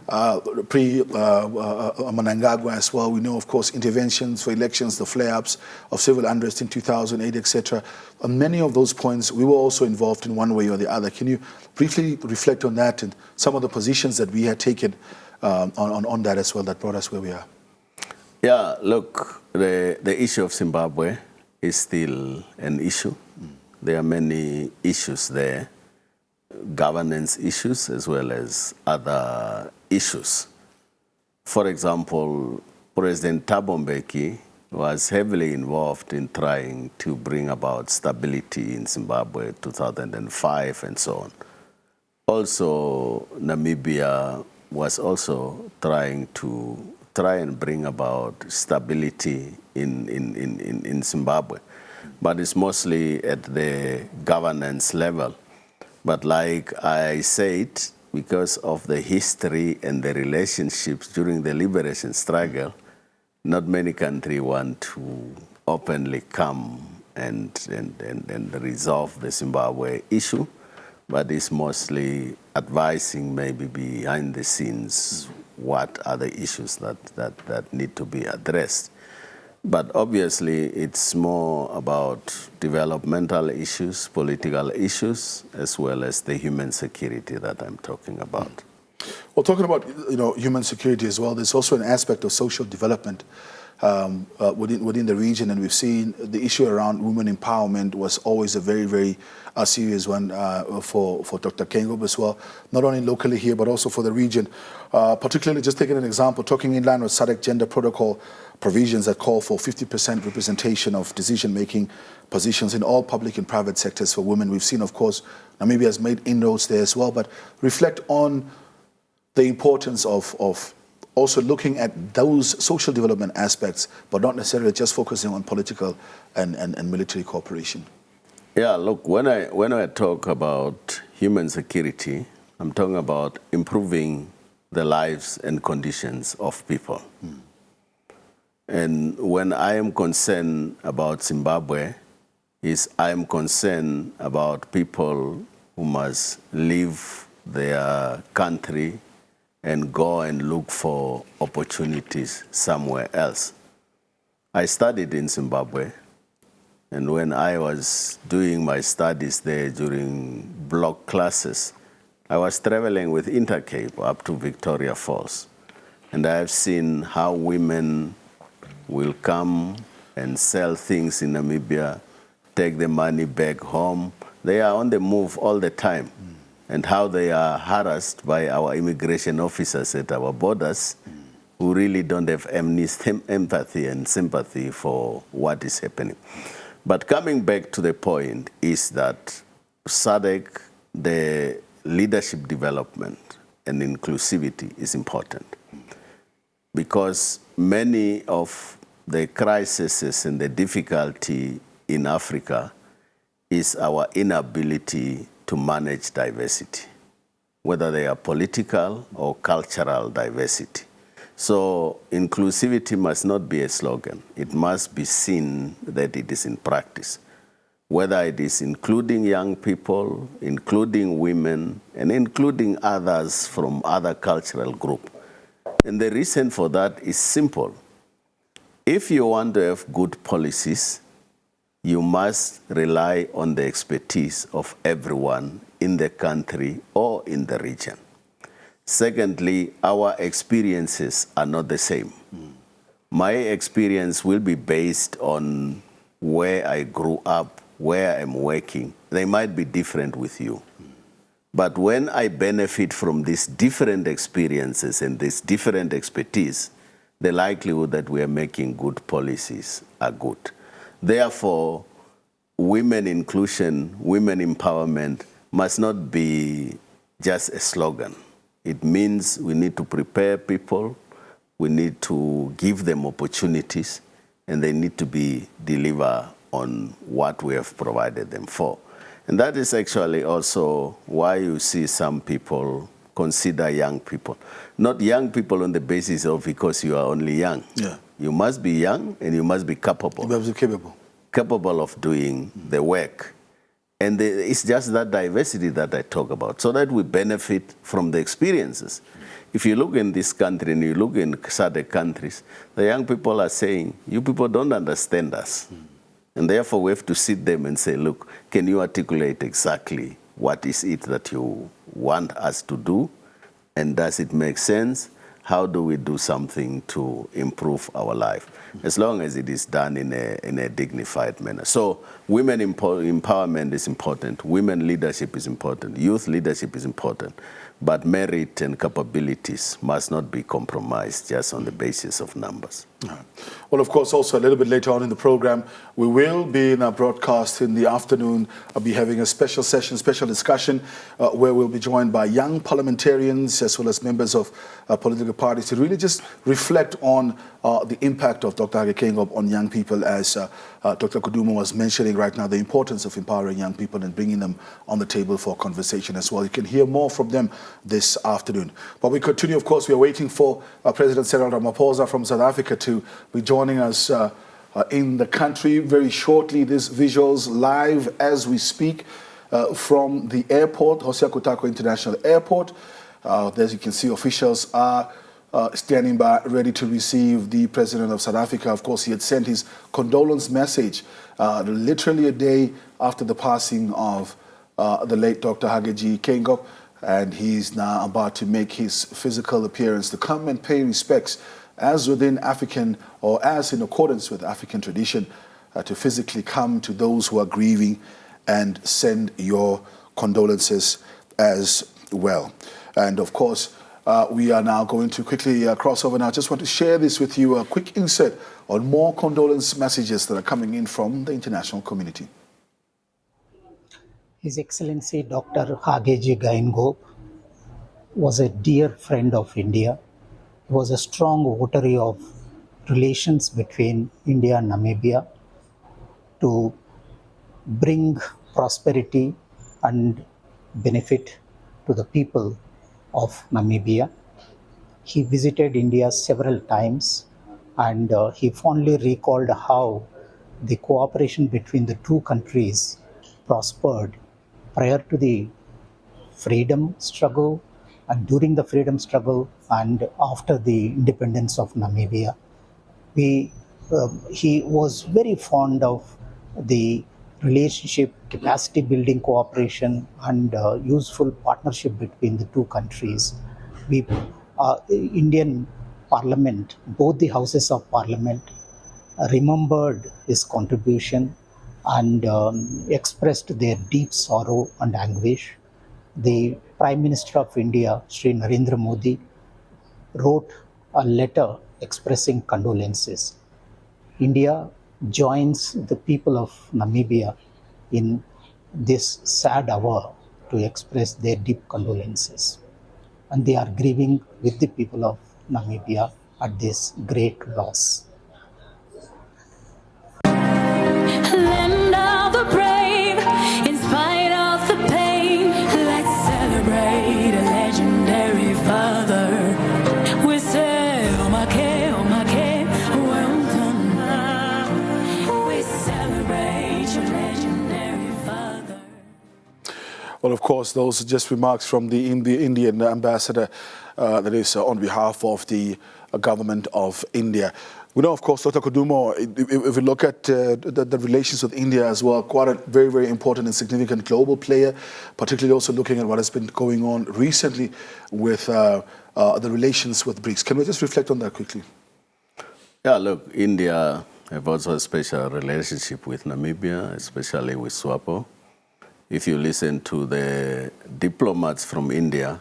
pre-Mnangagwa as well, we know, of course, interventions for elections, the flare-ups of civil unrest in 2008, etc. On many of those points, we were also involved in one way or the other. Can you briefly reflect on that and some of the positions that we had taken on that as well that brought us where we are? Yeah, look, the issue of Zimbabwe is still an issue. There are many issues there, governance issues as well as other issues. For example, President Thabo Mbeki was heavily involved in trying to bring about stability in Zimbabwe 2005 and so on. Also, Namibia was also trying and bring about stability in Zimbabwe. But it's mostly at the governance level. But like I said, because of the history and the relationships during the liberation struggle, not many countries want to openly come and resolve the Zimbabwe issue, but it's mostly advising maybe behind the scenes what are the issues that need to be addressed. But obviously, it's more about developmental issues, political issues, as well as the human security that I'm talking about. Well, talking about human security as well, there's also an aspect of social development within the region, and we've seen the issue around women empowerment was always a very, very serious one for Dr. Geingob as well, not only locally here, but also for the region. Particularly, just taking an example, talking in line with SADC gender protocol provisions that call for 50% representation of decision-making positions in all public and private sectors for women. We've seen, of course, Namibia has made inroads there as well, but reflect on the importance of also looking at those social development aspects, but not necessarily just focusing on political and military cooperation. Yeah, look, when I talk about human security, I'm talking about improving the lives and conditions of people. And when I am concerned about Zimbabwe, I am concerned about people who must leave their country and go and look for opportunities somewhere else. I studied in Zimbabwe, and when I was doing my studies there during block classes, I was traveling with Intercape up to Victoria Falls. And I have seen how women will come and sell things in Namibia, take the money back home. They are on the move all the time. And how they are harassed by our immigration officers at our borders who really don't have empathy and sympathy for what is happening. But coming back to the point is that SADC, the leadership development and inclusivity is important, because many of the crises and the difficulty in Africa is our inability to manage diversity, whether they are political or cultural diversity. So inclusivity must not be a slogan. It must be seen that it is in practice, whether it is including young people, including women, and including others from other cultural groups. And the reason for that is simple. If you want to have good policies, you must rely on the expertise of everyone in the country or in the region. Secondly, our experiences are not the same. My experience will be based on where I grew up, where I'm working. They might be different with you. But when I benefit from these different experiences and this different expertise, the likelihood that we are making good policies are good. Therefore, women inclusion, women empowerment must not be just a slogan. It means we need to prepare people, we need to give them opportunities, and they need to be deliver on what we have provided them for. And that is actually also why you see some people consider young people. Not young people on the basis of because you are only young. Yeah. You must be young and you must be capable. You must be capable. Capable of doing the work. And it's just that diversity that I talk about, so that we benefit from the experiences. If you look in this country and you look in SADC countries, the young people are saying, you people don't understand us. And therefore we have to sit them and say, look, can you articulate exactly what is it that you want us to do? And does it make sense? How do we do something to improve our life? As long as it is done in a dignified manner. So women empowerment is important. Women leadership is important. Youth leadership is important. But merit and capabilities must not be compromised just on the basis of numbers. Well, of course, also a little bit later on in the program, we will be in a broadcast in the afternoon. I'll be having a special session, special discussion, where we'll be joined by young parliamentarians as well as members of political parties to really just reflect on the impact of Dr. Geingob on young people, as Dr. Kudumo was mentioning right now, the importance of empowering young people and bringing them on the table for conversation as well. You can hear more from them this afternoon. But we continue, of course, we are waiting for President Cyril Ramaphosa from South Africa to be joining us in the country very shortly. These visuals live as we speak from the airport, Hosea Kutako International Airport. As you can see, officials are standing by, ready to receive the President of South Africa. Of course, he had sent his condolence message literally a day after the passing of the late Dr. Geingob, and he's now about to make his physical appearance to come and pay respects as within African, or as in accordance with African tradition, to physically come to those who are grieving and send your condolences as well. And of course, we are now going to quickly cross over now. I just want to share this with you, a quick insert on more condolence messages that are coming in from the international community. His Excellency Dr. Geingob was a dear friend of India. He was a strong votary of relations between India and Namibia to bring prosperity and benefit to the people of Namibia. He visited India several times, and he fondly recalled how the cooperation between the two countries prospered prior to the freedom struggle, and during the freedom struggle, and after the independence of Namibia. We He was very fond of the relationship, capacity building cooperation, and useful partnership between the two countries. We, Indian Parliament, both the houses of Parliament, remembered his contribution and expressed their deep sorrow and anguish. The Prime Minister of India, Sri Narendra Modi, wrote a letter expressing condolences. India joins the people of Namibia in this sad hour to express their deep condolences. And they are grieving with the people of Namibia at this great loss. Land of the brave, in spite of the pain, let's celebrate a legendary father. We say, oh my K, well done. We celebrate your legendary father. Well, of course, those are just remarks from the Indian ambassador, that is on behalf of the government of India. We know, of course, Dr. Kudumo, if we look at the relations with India as well, quite a very, very important and significant global player, particularly also looking at what has been going on recently with the relations with BRICS. Can we just reflect on that quickly? Yeah, look, India have also a special relationship with Namibia, especially with SWAPO. If you listen to the diplomats from India,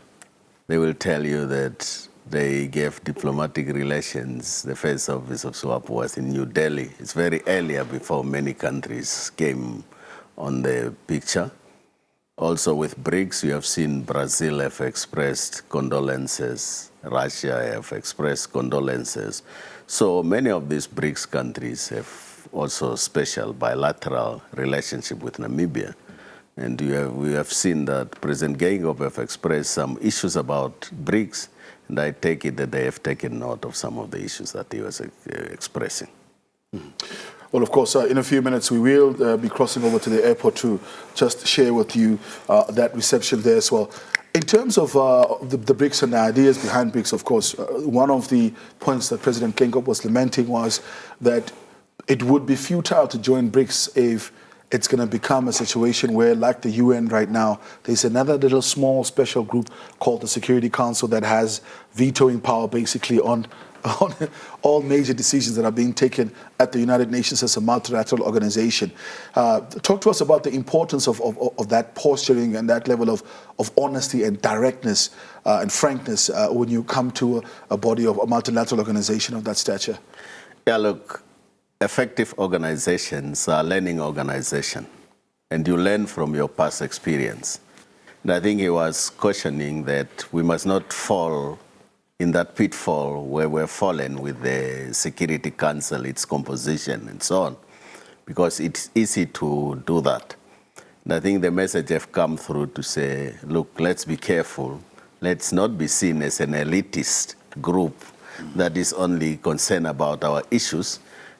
they will tell you that they gave diplomatic relations. The first office of SWAPO was in New Delhi. It's very earlier before many countries came on the picture. Also with BRICS, you have seen Brazil have expressed condolences. Russia have expressed condolences. So many of these BRICS countries have also special bilateral relationship with Namibia. And we have seen that President Geingob have expressed some issues about BRICS, and I take it that they have taken note of some of the issues that he was expressing. Well, of course, in a few minutes we will be crossing over to the airport to just share with you that reception there as well. In terms of the BRICS and the ideas behind BRICS, of course, one of the points that President Geingob was lamenting was that it would be futile to join BRICS if it's going to become a situation where, like the UN right now, there's another little small special group called the Security Council that has vetoing power basically on all major decisions that are being taken at the United Nations as a multilateral organization. Talk to us about the importance of that posturing and that level of honesty and directness and frankness when you come to a body of a multilateral organization of that stature. Yeah, look, effective organizations are learning organization, and you learn from your past experience. And I think he was cautioning that we must not fall in that pitfall where we're fallen with the Security Council, its composition, and so on, because it's easy to do that. And I think the message have come through to say, look, let's be careful. Let's not be seen as an elitist group that is only concerned about our issues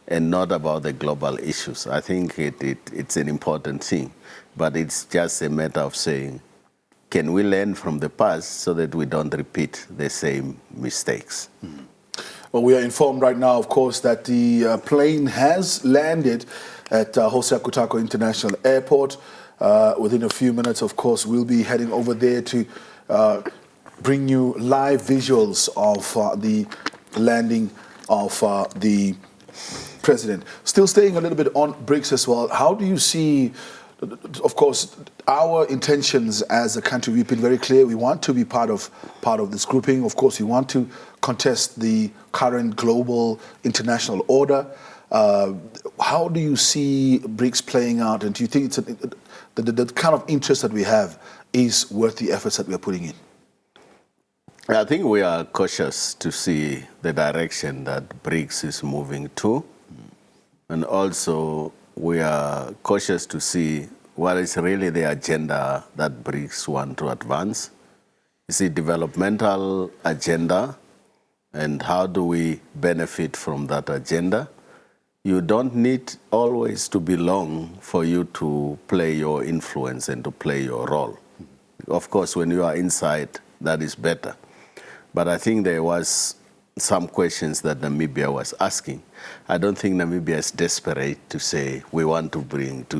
and not about the global issues. I think it's an important thing, but it's just a matter of saying, can we learn from the past so that we don't repeat the same mistakes? Well, we are informed right now, of course, that the plane has landed at Jose Kutako International Airport. Within a few minutes, of course, we'll be heading over there to bring you live visuals of the landing of the president. Still staying a little bit on BRICS as well, how do you see, of course, our intentions as a country? We've been very clear. We want to be part of this grouping. Of course, we want to contest the current global international order. How do you see BRICS playing out? And do you think the kind of interest that we have is worth the efforts that we are putting in? I think we are cautious to see the direction that BRICS is moving to. And also, we are cautious to see what is really the agenda that BRICS want to advance. Is it developmental agenda? And how do we benefit from that agenda? You don't need always to belong for you to play your influence and to play your role. Of course, when you are inside, that is better. But I think there was some questions that Namibia was asking. I don't think Namibia is desperate to say we want to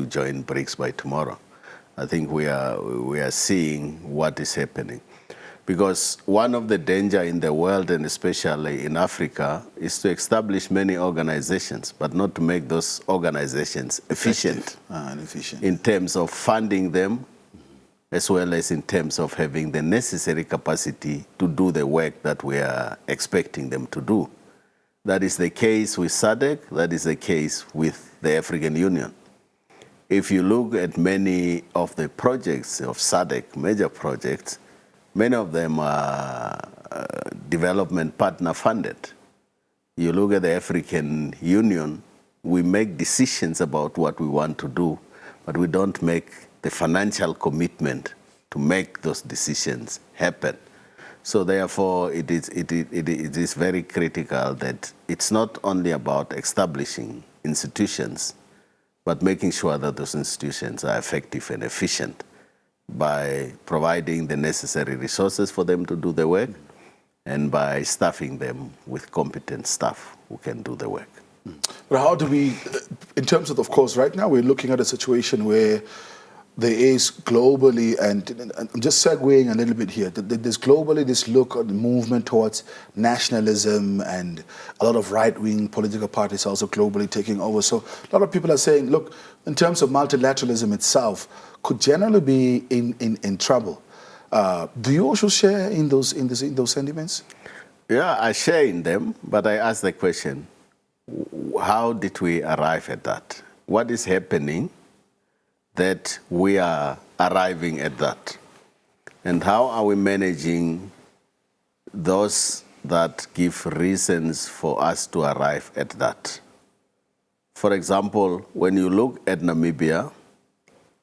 join BRICS by tomorrow. I think we are seeing what is happening. Because one of the danger in the world, and especially in Africa, is to establish many organizations, but not to make those organizations efficient, in terms of funding them, as well as in terms of having the necessary capacity to do the work that we are expecting them to do. That is the case with SADC, that is the case with the African Union. If you look at many of the projects of SADC, major projects, many of them are development partner funded. You look at the African Union, we make decisions about what we want to do, but we don't make the financial commitment to make those decisions happen. So therefore, it is very critical that it's not only about establishing institutions, but making sure that those institutions are effective and efficient by providing the necessary resources for them to do the work and by staffing them with competent staff who can do the work. But how do we, in terms of course, right now we're looking at a situation where there is globally, and I'm just segueing a little bit here, there's globally this look at the movement towards nationalism, and a lot of right-wing political parties also globally taking over. So a lot of people are saying, look, in terms of multilateralism itself, could generally be in trouble. Do you also share in those sentiments? Yeah, I share in them, but I ask the question, how did we arrive at that? What is happening that we are arriving at that? And how are we managing those that give reasons for us to arrive at that? For example, when you look at Namibia,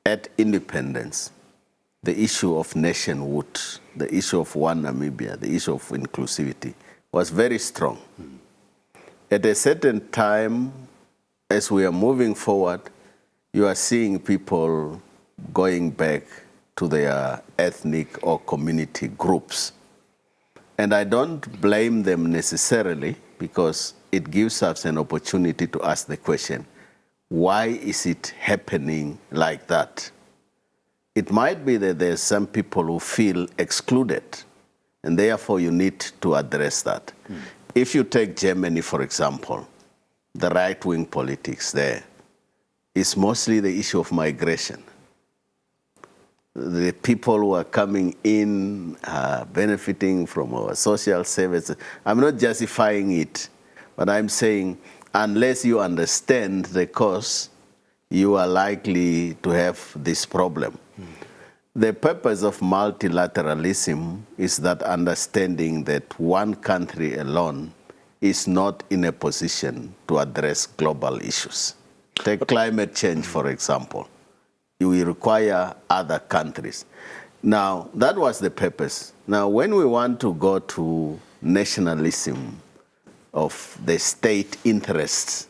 at independence, the issue of nationhood, the issue of one Namibia, the issue of inclusivity was very strong. At a certain time, as we are moving forward, you are seeing people going back to their ethnic or community groups. And I don't blame them necessarily, because it gives us an opportunity to ask the question, why is it happening like that? It might be that there's some people who feel excluded, and therefore you need to address that. If you take Germany, for example, the right-wing politics there is mostly the issue of migration. The people who are coming in are benefiting from our social services. I'm not justifying it, but I'm saying unless you understand the cause, you are likely to have this problem. The purpose of multilateralism is that understanding that one country alone is not in a position to address global issues. Take climate change, for example. You will require other countries. Now, that was the purpose. Now, when we want to go to nationalism of the state interests,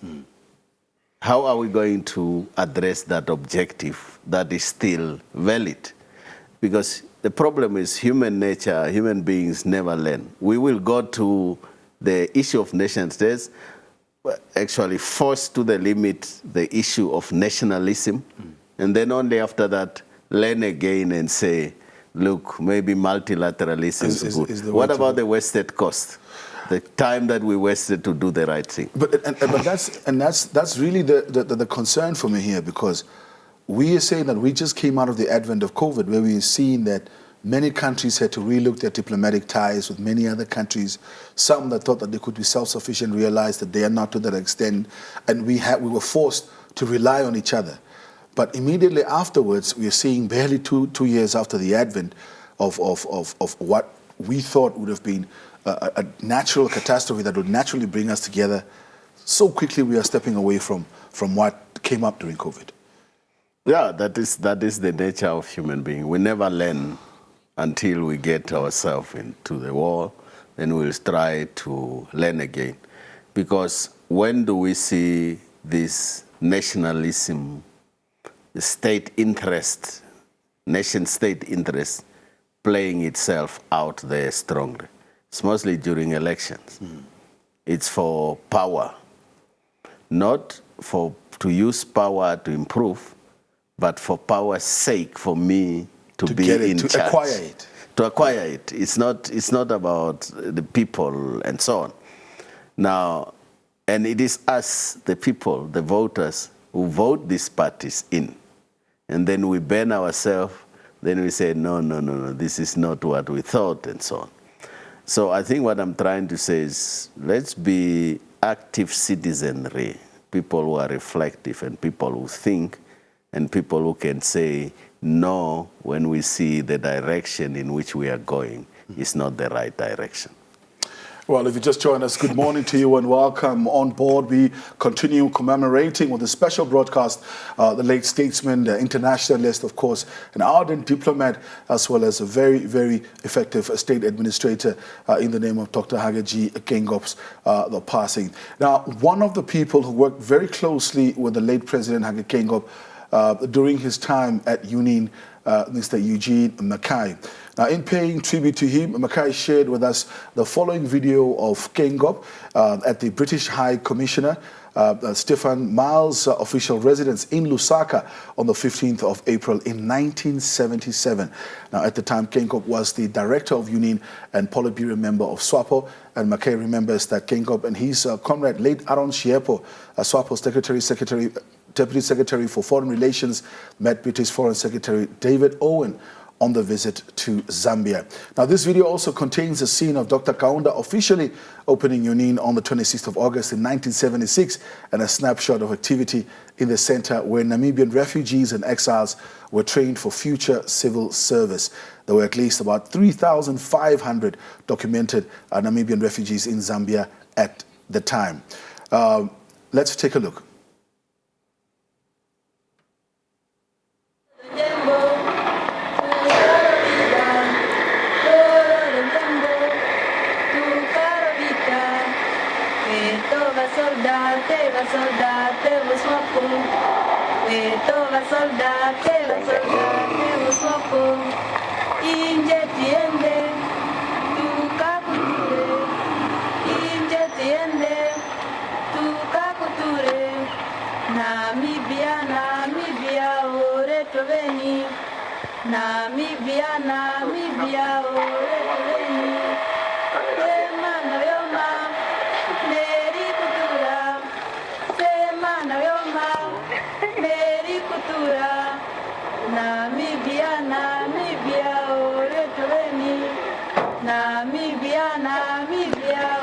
how are we going to address that objective that is still valid? Because the problem is human nature, human beings never learn. We will go to the issue of nation states, actually forced to the limit the issue of nationalism, and then only after that learn again and say, look, maybe multilateralism is good. What about the wasted cost? The time that we wasted to do the right thing. But that's really the concern for me here, because we are saying that we just came out of the advent of COVID, where we've seen that many countries had to relook their diplomatic ties with many other countries. Some that thought that they could be self-sufficient realized that they are not to that extent, and we were forced to rely on each other. But immediately afterwards, we are seeing barely two years after the advent of what we thought would have been a natural catastrophe that would naturally bring us together. So quickly we are stepping away from what came up during COVID. Yeah, that is the nature of human being. We never learn until we get ourselves into the wall, then we'll try to learn again. Because when do we see this nationalism, the state interest, nation-state interest playing itself out there strongly? It's mostly during elections. It's for power, not to use power to improve, but for power's sake, for me to be in charge. To acquire it. To acquire it. It's not about the people and so on. Now, and it is us, the people, the voters, who vote these parties in. And then we ban ourselves, then we say, no, this is not what we thought, and so on. So I think what I'm trying to say is, let's be active citizenry, people who are reflective and people who think and people who can say no when we see the direction in which we are going is not the right direction. Well, if you just joined us, good morning to you and welcome on board. We continue commemorating with a special broadcast the late statesman, the internationalist, of course, an ardent diplomat, as well as a very, very effective state administrator in the name of Dr. Hage Geingob's the passing. Now, one of the people who worked very closely with the late President Hage Geingob during his time at UNIN, Mr. Eugene Mackay. Now, in paying tribute to him, Mackay shared with us the following video of Geingob at the British High Commissioner Stephen Miles' official residence in Lusaka on the 15th of April in 1977. Now, at the time, Geingob was the director of UNIN and Politburo member of SWAPO, and Mackay remembers that Geingob and his comrade, late Aaron Shiepo, SWAPO's Deputy Secretary for Foreign Relations, met British Foreign Secretary David Owen on the visit to Zambia. Now, this video also contains a scene of Dr. Kaunda officially opening UNIN on the 26th of August in 1976 and a snapshot of activity in the center where Namibian refugees and exiles were trained for future civil service. There were at least about 3,500 documented Namibian refugees in Zambia at the time. Let's take a look. Namibia, Semana Yoma, Neri Kutura, Semana Yoma, Neri Kutura, Namibia, Oretoveni, Namibia,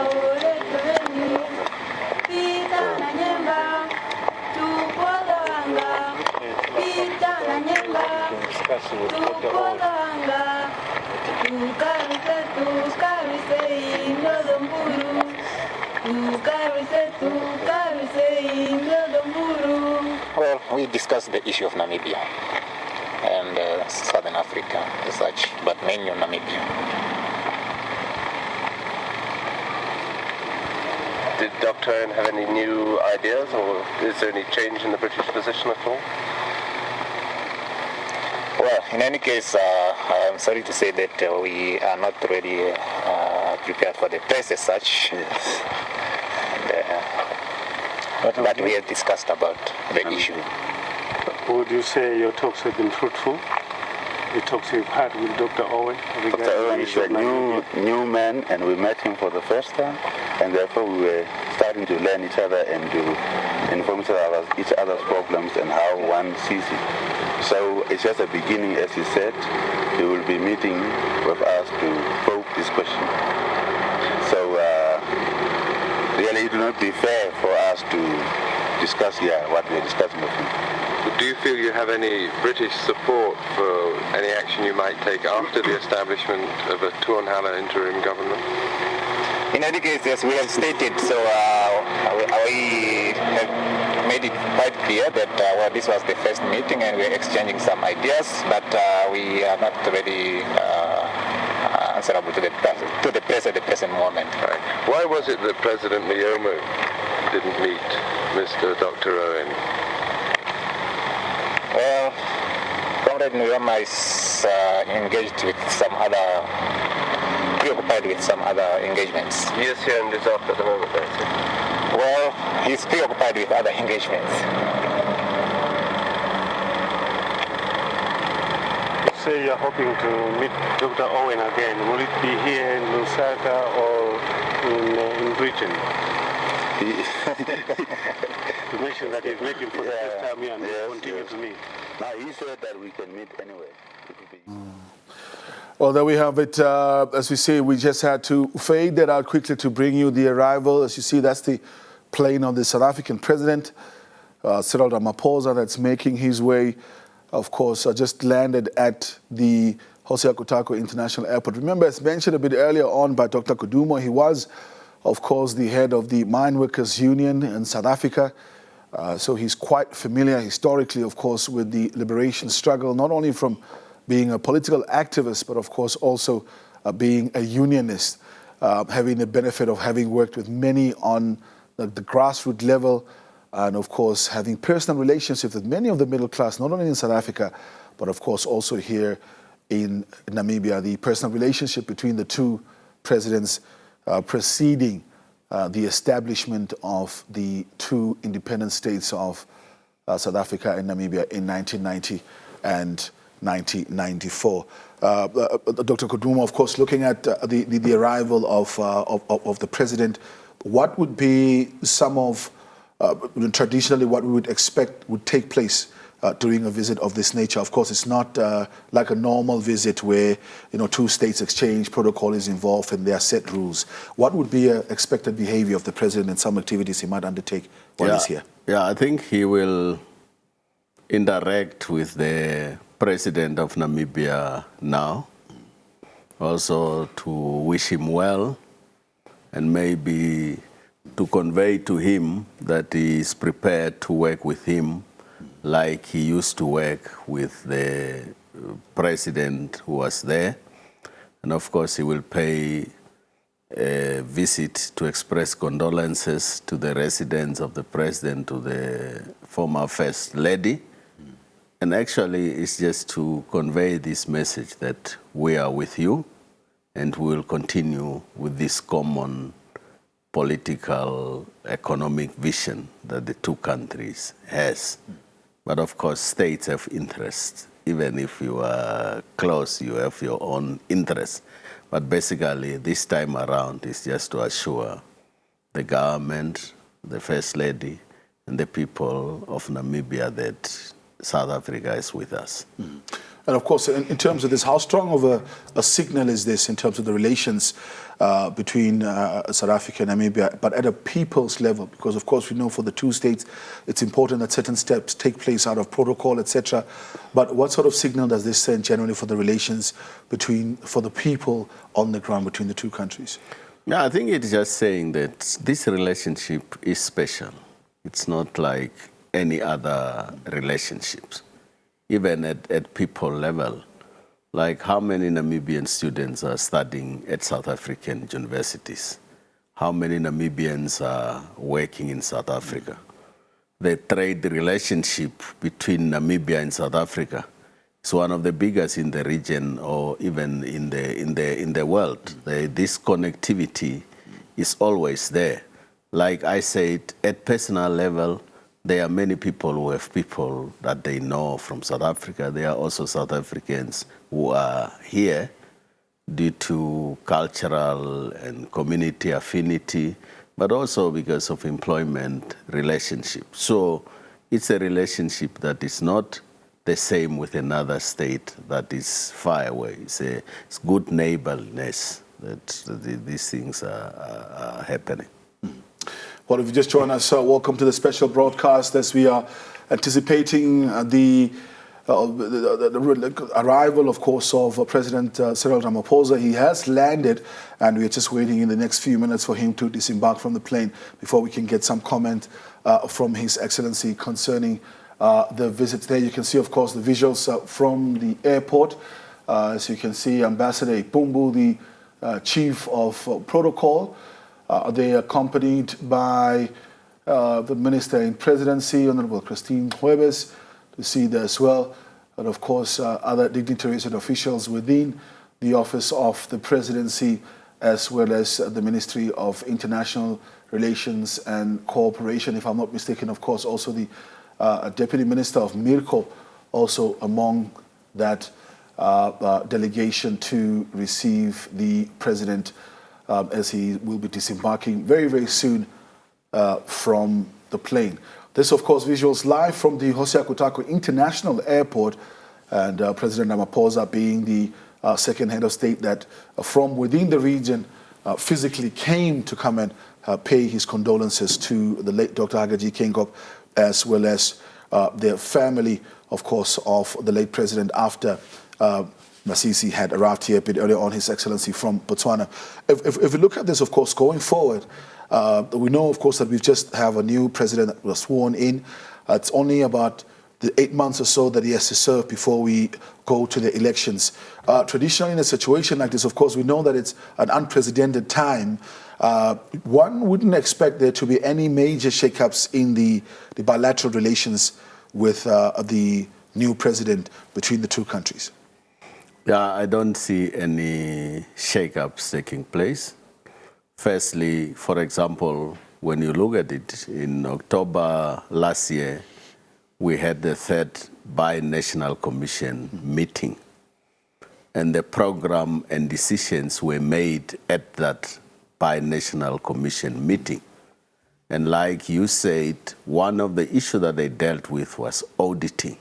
Oretoveni, Pita Nanyemba, Tupodoanga, Pita Nanyemba, Tupodoanga. Well, we discussed the issue of Namibia and Southern Africa as such, but mainly on Namibia. Did Dr. Owen have any new ideas, or is there any change in the British position at all? Well, in any case, I'm sorry to say that we are not really prepared for the press as such. Yes. And, but we have discussed about the issue. Would you say your talks have been fruitful? The talks you've had with Dr. Owen? Dr. Owen is a new man, and we met him for the first time, and therefore we were starting to learn each other and to inform each other's problems and how one sees it. So it's just a beginning, as he said. He will be meeting with us to probe this question. So really it will not be fair for us to discuss here what we are discussing with him. Do you feel you have any British support for any action you might take after the establishment of a Tuonhala interim government? In any case, yes, we have stated, so we have made it quite clear that well, this was the first meeting and we're exchanging some ideas, but we are not really answerable to the press at the present moment. Right. Why was it that President Myomo didn't meet Mr. Dr. Owen? Well, Comrade Myomo is engaged with some other, preoccupied with some other engagements. He is here in Lusaka at the moment, I see. Well, he's preoccupied with other engagements. Say you're hoping to meet Dr. Owen again. Will it be here in Lusaka or in Britain? You mentioned that he's waiting for the first time here and will continue to meet. Now, he said that we can meet anyway. Well, there we have it. As we say, we just had to fade that out quickly to bring you the arrival. As you see, that's the plane of the South African President, Cyril Ramaphosa, that's making his way. Of course, just landed at the Hosea Kutako International Airport. Remember, as mentioned a bit earlier on by Dr. Kudumo, he was, of course, the head of the Mine Workers Union in South Africa. So he's quite familiar historically, of course, with the liberation struggle, not only from being a political activist, but of course also being a unionist, having the benefit of having worked with many on the grassroots level, and of course having personal relationships with many of the middle class, not only in South Africa, but of course also here in Namibia. The personal relationship between the two presidents preceding the establishment of the two independent states of South Africa and Namibia in 1990 and 1994. Dr. Kudumo, of course, looking at the arrival of the president, what would be some of traditionally what we would expect would take place during a visit of this nature? Of course, it's not like a normal visit where two states exchange, protocol is involved, and there are set rules. What would be expected behavior of the president and some activities he might undertake while he's here? Yeah, I think he will interact with the president of Namibia now, also to wish him well, and maybe to convey to him that he is prepared to work with him like he used to work with the president who was there. And of course, he will pay a visit to express condolences to the residents of the president, to the former First Lady. And actually, it's just to convey this message that we are with you and we will continue with this common political, economic vision that the two countries has. But of course, states have interests. Even if you are close, you have your own interests. But basically, this time around is just to assure the government, the First Lady, and the people of Namibia that South Africa is with us. Mm. And of course, in terms of this, how strong of a signal is this in terms of the relations between South Africa and Namibia, but at a people's level? Because of course we know for the two states, it's important that certain steps take place out of protocol, etc. But what sort of signal does this send generally for the relations for the people on the ground between the two countries? Yeah, I think it's just saying that this relationship is special. It's not like any other relationships. Even at people level, like how many Namibian students are studying at South African universities? How many Namibians are working in South Africa? The trade relationship between Namibia and South Africa is one of the biggest in the region or even in the world. This connectivity is always there. Like I said, at personal level, there are many people who have people that they know from South Africa. There are also South Africans who are here due to cultural and community affinity, but also because of employment relationship. So it's a relationship that is not the same with another state that is far away. It's good neighborliness that these things are happening. Well, if you just join us, welcome to the special broadcast as we are anticipating the arrival, of course, of President Cyril Ramaphosa. He has landed, and we are just waiting in the next few minutes for him to disembark from the plane before we can get some comment from His Excellency concerning the visit. There you can see, of course, the visuals from the airport. As you can see, Ambassador Ipumbu, the Chief of Protocol. They are accompanied by the Minister in Presidency, Honorable Christine Huebes, to see there as well. And of course, other dignitaries and officials within the Office of the Presidency as well as the Ministry of International Relations and Cooperation, if I'm not mistaken, of course, also the Deputy Minister of MIRCO, also among that delegation to receive the President as he will be disembarking very, very soon from the plane. This, of course, visuals live from the Hosea Kutako International Airport, and President Ramaphosa being the second head of state that from within the region physically came to come and pay his condolences to the late Dr. Hage Geingob, as well as their family, of course, of the late president after Masisi had arrived here a bit earlier on, His Excellency, from Botswana. If we look at this, of course, going forward, we know, of course, that we just have a new president that was sworn in. It's only about the 8 months or so that he has to serve before we go to the elections. Traditionally, in a situation like this, of course, we know that it's an unprecedented time. One wouldn't expect there to be any major shakeups in the bilateral relations with the new president between the two countries. Yeah, I don't see any shakeups taking place. Firstly, for example, when you look at it, in October last year, we had the third Binational Commission meeting. And the program and decisions were made at that Binational Commission meeting. And like you said, one of the issues that they dealt with was auditing,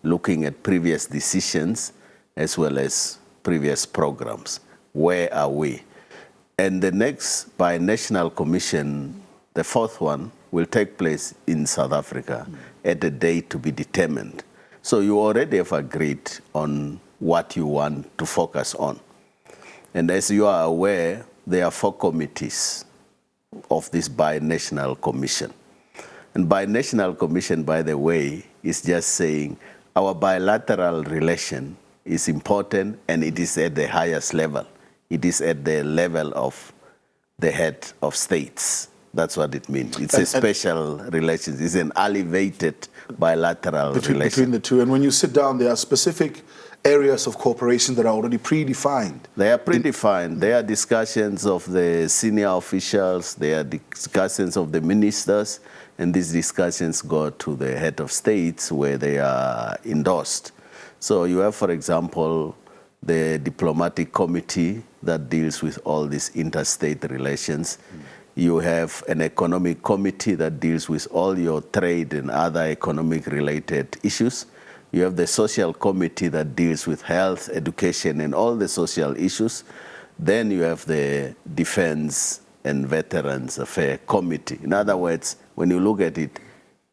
looking at previous decisions as well as previous programs. Where are we? And the next Binational Commission, the fourth one, will take place in South Africa at a date to be determined. So you already have agreed on what you want to focus on. And as you are aware, there are 4 committees of this Binational Commission. And Binational Commission, by the way, is just saying our bilateral relation is important and it is at the highest level. It is at the level of the head of states. That's what it means. It's a special relation. It's an elevated bilateral relation. Between the two. And when you sit down, there are specific areas of cooperation that are already predefined. They are predefined. There are discussions of the senior officials. There are discussions of the ministers. And these discussions go to the head of states where they are endorsed. So you have, for example, the diplomatic committee that deals with all these interstate relations. You have an economic committee that deals with all your trade and other economic-related issues. You have the social committee that deals with health, education, and all the social issues. Then you have the Defense and Veterans Affairs Committee. In other words, when you look at it,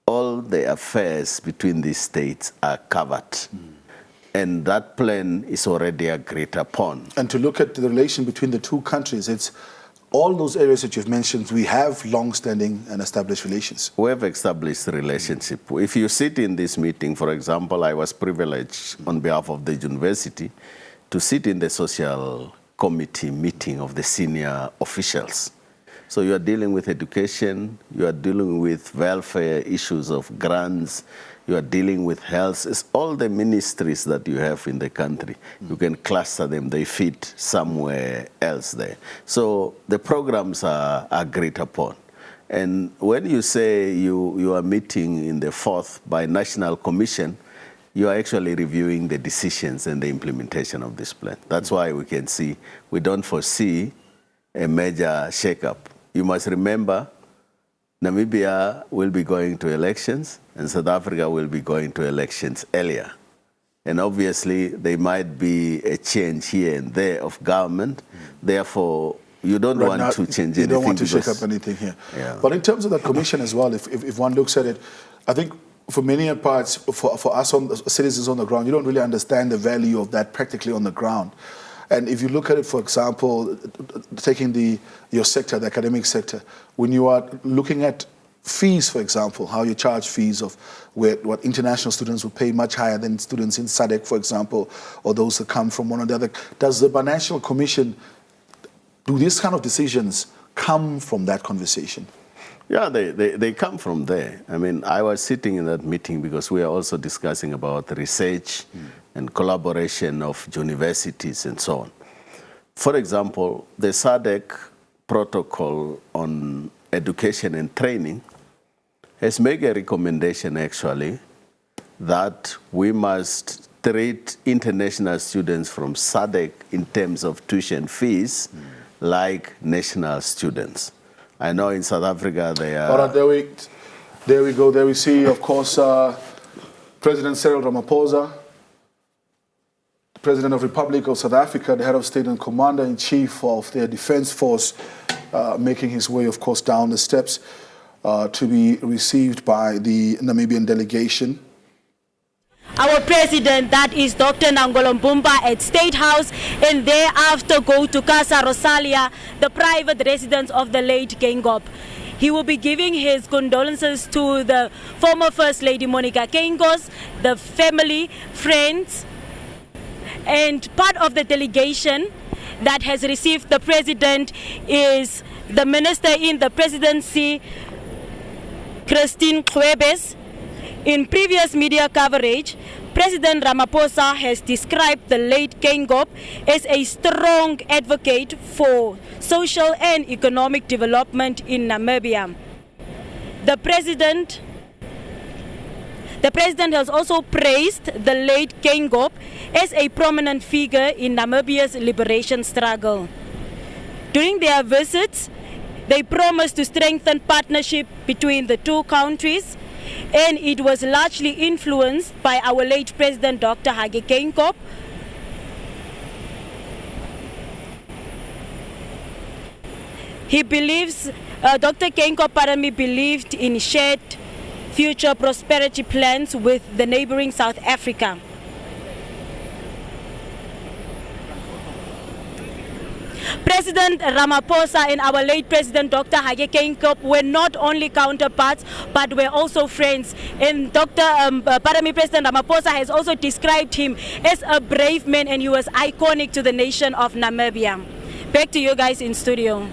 all the affairs between these states are covered. And that plan is already agreed upon. And to look at the relation between the two countries, it's all those areas that you've mentioned, we have long-standing and established relations. We have established a relationship. If you sit in this meeting, for example, I was privileged on behalf of the university to sit in the social committee meeting of the senior officials. So you are dealing with education, you are dealing with welfare issues of grants, you are dealing with health. It's all the ministries that you have in the country. You can cluster them, they fit somewhere else there. So the programs are agreed upon. And when you say you are meeting in the 4th Binational Commission, you are actually reviewing the decisions and the implementation of this plan. That's why we can see, we don't foresee a major shakeup. You must remember, Namibia will be going to elections and South Africa will be going to elections earlier. And obviously, there might be a change here and there of government. Therefore, you don't want to change anything. You don't want to shake up anything here. Yeah. But in terms of that commission as well, if one looks at it, I think for many parts, for us citizens on the ground, you don't really understand the value of that practically on the ground. And if you look at it, for example, taking your sector, the academic sector, when you are looking at fees, for example, how you charge fees of what international students will pay much higher than students in SADC, for example, or those that come from one or the other. Does the Binational Commission, do these kind of decisions come from that conversation? Yeah, they come from there. I mean, I was sitting in that meeting because we are also discussing about research and collaboration of universities and so on. For example, the SADC protocol on education and training has made a recommendation, actually, that we must treat international students from SADC in terms of tuition fees like national students. I know in South Africa they are... All right, there we go. There we see, of course, President Cyril Ramaphosa, President of the Republic of South Africa, the head of state and commander-in-chief of their defense force, making his way, of course, down the steps to be received by the Namibian delegation. Our president, that is Dr. Nangolo-Mbumba, at State House, and thereafter go to Casa Rosalia, the private residence of the late Geingob. He will be giving his condolences to the former First Lady Monica Geingob, the family, friends, and part of the delegation that has received the president is the minister in the presidency, Christine Kwebes. In previous media coverage, President Ramaphosa has described the late Geingob as a strong advocate for social and economic development in Namibia. The president has also praised the late Geingob as a prominent figure in Namibia's liberation struggle. During their visits, they promised to strengthen partnership between the two countries, and it was largely influenced by our late President Dr. Geingob. He believes, Dr. Geingob, believed in shared future prosperity plans with the neighboring South Africa. President Ramaphosa and our late President Dr. Geingob were not only counterparts, but were also friends. And President Ramaphosa has also described him as a brave man, and he was iconic to the nation of Namibia. Back to you guys in studio.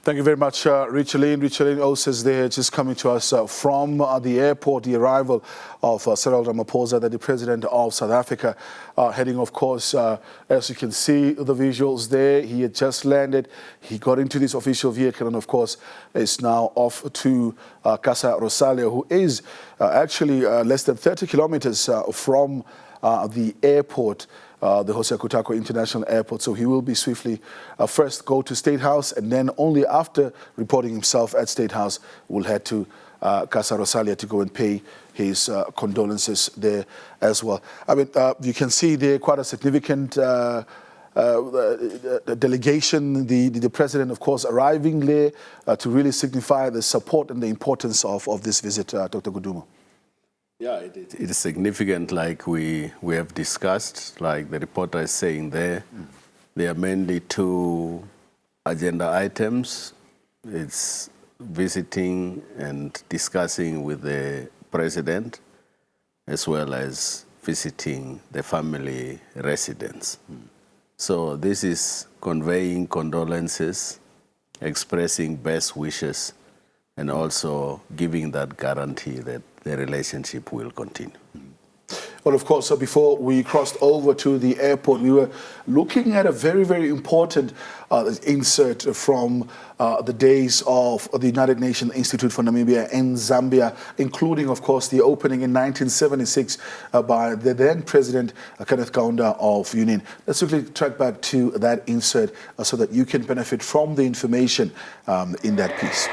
Thank you very much, Richeline. Richeline also is there, just coming to us from the airport, the arrival of Cyril Ramaphosa, the President of South Africa, heading, of course, as you can see the visuals there, he had just landed, he got into this official vehicle and, of course, is now off to Casa Rosalia, who is actually less than 30 kilometers from the airport, the Jose Kutako International Airport. So he will be swiftly first go to State House, and then only after reporting himself at State House will head to Casa Rosalia to go and pay his condolences there as well. I mean, you can see there quite a significant delegation, the president, of course, arriving there to really signify the support and the importance of this visit, Dr. Gudumo. Yeah, it is significant, like we have discussed, like the reporter is saying there. There are mainly two agenda items. It's visiting and discussing with the president, as well as visiting the family residents. So this is conveying condolences, expressing best wishes, and also giving that guarantee that the relationship will continue. Well, of course, so before we crossed over to the airport, we were looking at a very, very important insert from the days of the United Nations Institute for Namibia in Zambia, including, of course, the opening in 1976 by the then President Kenneth Kaunda of Union. Let's quickly track back to that insert so that you can benefit from the information in that piece.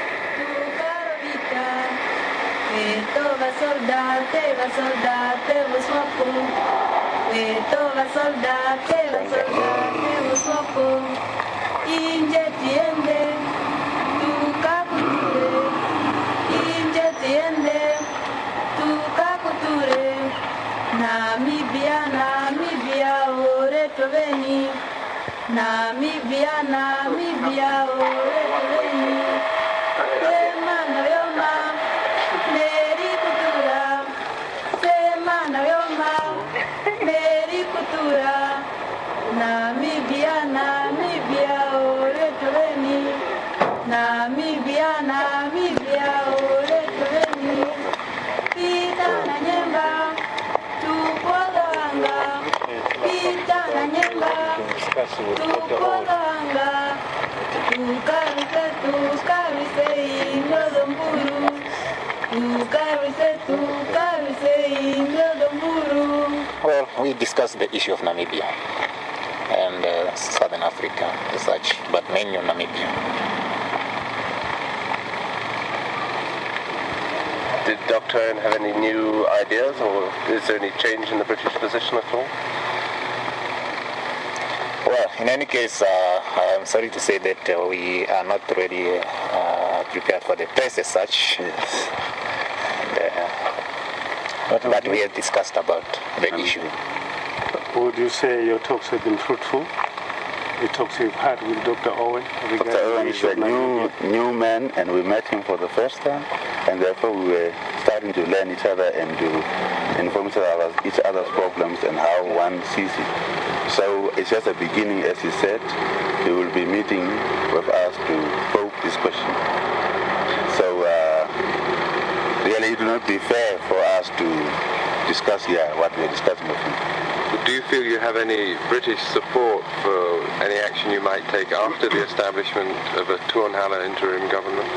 discuss with Dr. Owen. Well, we discussed the issue of Namibia and Southern Africa as such, but mainly on Namibia. Did Dr. Owen have any new ideas, or is there any change in the British position at all? Well, in any case, I'm sorry to say that we are not really prepared for the press as such. Yes. But we have discussed about the issue. Would you say your talks have been fruitful? The talks you've had with Dr. Owen? Dr. Owen is a new man, and we met him for the first time, and therefore we were starting to learn each other and to inform each other's problems and how one sees it. So it's just a beginning, as he said. He will be meeting with us to probe this question. So really it will not be fair for us to discuss here what we're discussing with him. Do you feel you have any British support for any action you might take after the establishment of a Tuonhala interim government?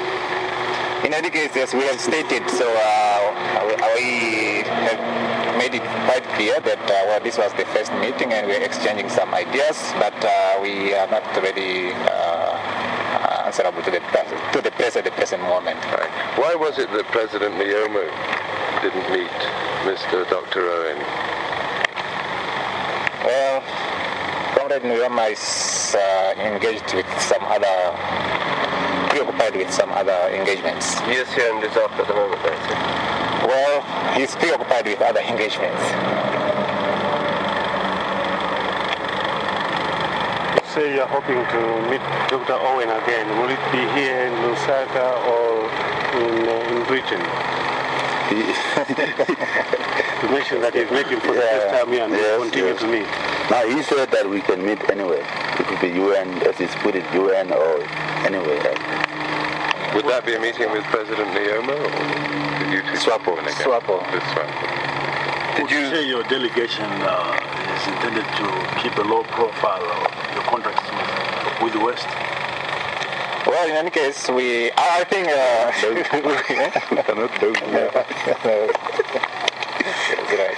In any case, as we have stated, so we have made it quite clear that this was the first meeting and we're exchanging some ideas, but we are not really answerable to the press at the present moment. Right. Why was it that President Myomo didn't meet Mr. Dr. Owen? Well, Comrade Myomo is engaged with some other, preoccupied with some other engagements. He is here in Lusaka at the moment, I see. Well, he's preoccupied with other engagements. You say you're hoping to meet Dr. Owen again. Will it be here in Lusaka or in Britain? You mentioned that you've met him for the first time here and will continue to meet. Now he said that we can meet anywhere. It could be UN, as he's put it, UN or anywhere. Would that be a meeting with President Myomo or did you two Swapo. again? Swapo. With Swapo. Did you say your delegation is intended to keep a low profile of your contacts with the West? Well, in any case, I think... we cannot do That's right.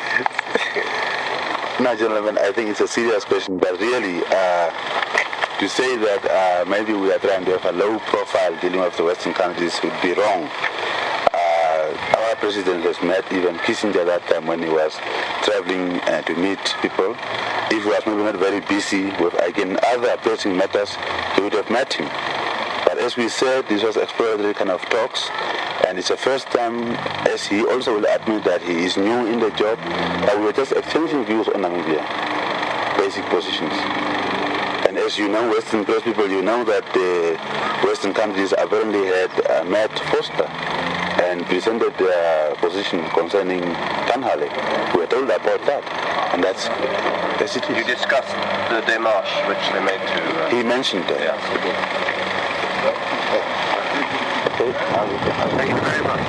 No, gentlemen, I think it's a serious question, but really, to say that maybe we are trying to have a low profile dealing with the Western countries would be wrong. Our president has met even Kissinger that time when he was traveling to meet people. If he was maybe not very busy with, again, other pressing matters, he would have met him. But as we said, this was exploratory kind of talks, and it's the first time, as he also will admit that he is new in the job, that we were just exchanging views on Namibia, basic positions. And as you know, Western press people, you know that the Western countries apparently had met Foster and presented their position concerning Tanhale. We were told about that, and that's it. You discussed the démarche which they made to... He mentioned that. Yes, he did. Okay. Thank you very much.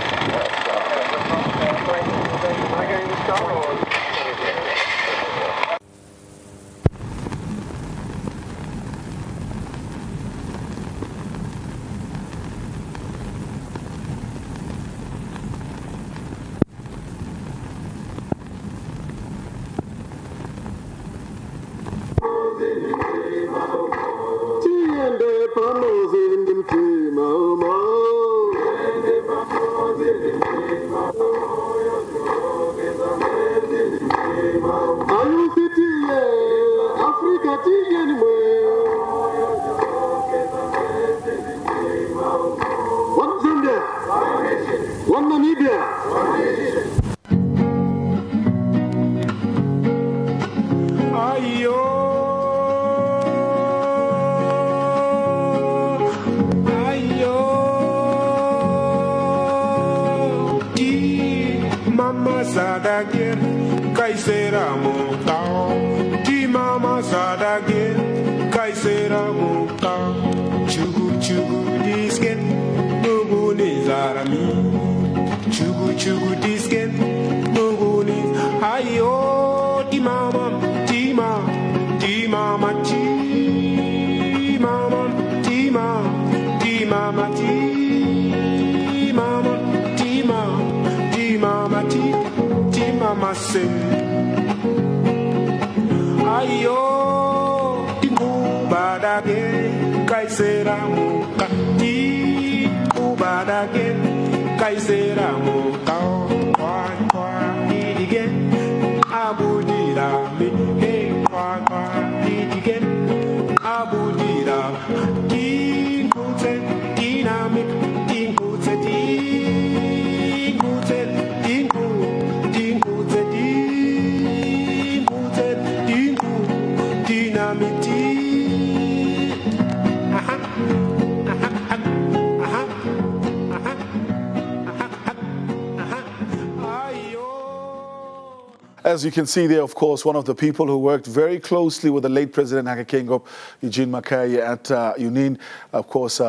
One Zambia, one Namibia. Sadagir, Kaisera Mutao, Ti Mama Sadagir, Kaisera Mutao, Chugu Chugu Disket, Nuguni Zarami, Chugu Chugu Disket, Nuguni, Ayo, Ti Mama, Ti Mama, Ti Mama, Ti. mama, tea mama, tea mama, tea mama, tea mama say. Ayo, Kubadage, Kaisera Muka, tea Kubadage, Kaisera Muka, kwa, again, Abudira, hey, kwa, again, Abudira, Tinkute, dynamic, Tinkute, Tinkute, Tinkute, Tinkute, dynamity. As you can see there, of course, one of the people who worked very closely with the late President Hage Geingob, Eugene Mackay at UNIN, of course,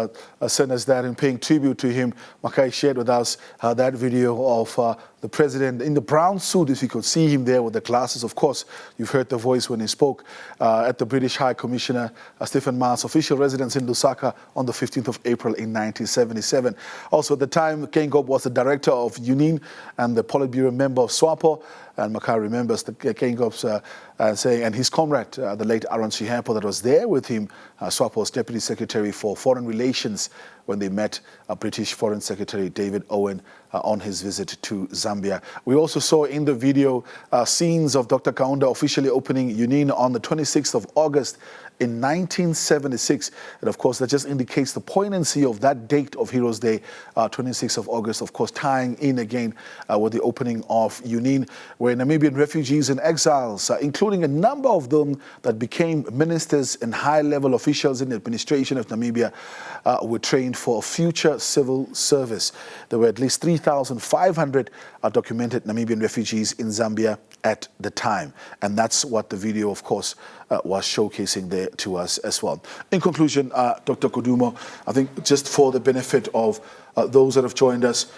sent us that in paying tribute to him. Mackay shared with us that video of the president in the brown suit, if you could see him there with the glasses. Of course, you've heard the voice when he spoke at the British High Commissioner Stephen Ma's official residence in Lusaka on the 15th of April in 1977. Also, at the time, Geingob was the director of UNIN and the Politburo member of SWAPO. And Mackay remembers the Geingob's saying, and his comrade, the late Aaron Chihampo, that was there with him, SWAPO's Deputy Secretary for Foreign Relations, when they met British Foreign Secretary David Owen on his visit to Zambia. We also saw in the video scenes of Dr. Kaunda officially opening UNIN on the 26th of August in 1976. And of course, that just indicates the poignancy of that date of Heroes Day, 26th of August, of course, tying in again with the opening of UNIN, where Namibian refugees and exiles, including a number of them that became ministers and high-level officials in the administration of Namibia, were trained for future civil service. There were at least 3,500 documented Namibian refugees in Zambia at the time. And that's what the video, of course, was showcasing there to us as well. In conclusion, Dr. Kodumo, I think just for the benefit of those that have joined us,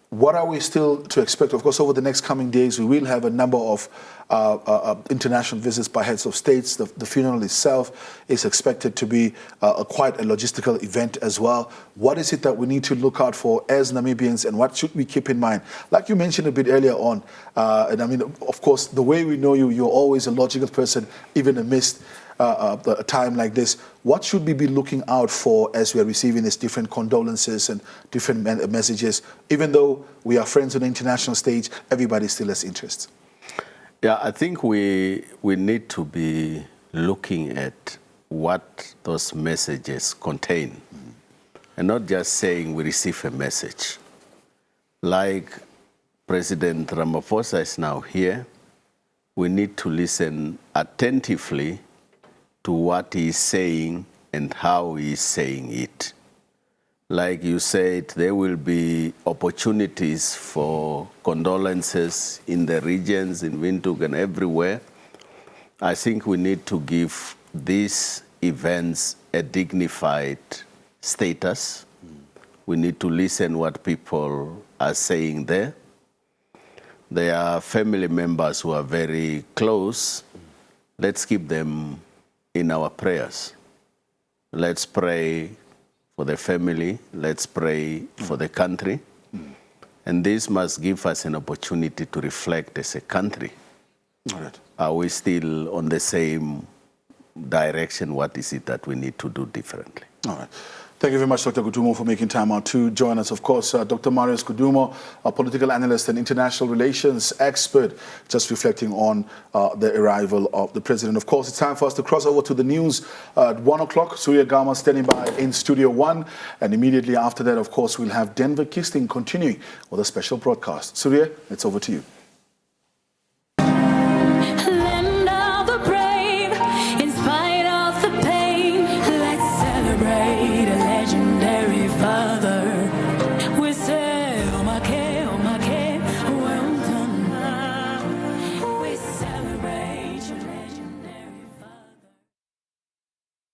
what are we still to expect? Of course, over the next coming days, we will have a number of international visits by heads of states. The funeral itself is expected to be quite a logistical event as well. What is it that we need to look out for as Namibians, and what should we keep in mind? Like you mentioned a bit earlier on, and I mean, of course, the way we know you, you're always a logical person, even amidst a time like this. What should we be looking out for as we are receiving these different condolences and different messages? Even though we are friends on the international stage, everybody still has interests. Yeah, I think we need to be looking at what those messages contain, and not just saying we receive a message. Like President Ramaphosa is now here, we need to listen attentively to what he is saying and how he is saying it. Like you said, there will be opportunities for condolences in the regions, in Windhoek and everywhere. I think we need to give these events a dignified status. We need to listen what people are saying there. There are family members who are very close. Let's keep them in our prayers. Let's pray for the family. Let's pray for the country. And this must give us an opportunity to reflect as a country. All right. Are we still on the same direction? What is it that we need to do differently? All right. Thank you very much, Dr. Kodumo, for making time out to join us. Of course, Dr. Marius Kodumo, a political analyst and international relations expert, just reflecting on the arrival of the president. Of course, it's time for us to cross over to the news at 1 o'clock. Surya Gama standing by in Studio 1. And immediately after that, of course, we'll have Denver Kisting continuing with a special broadcast. Surya, it's over to you.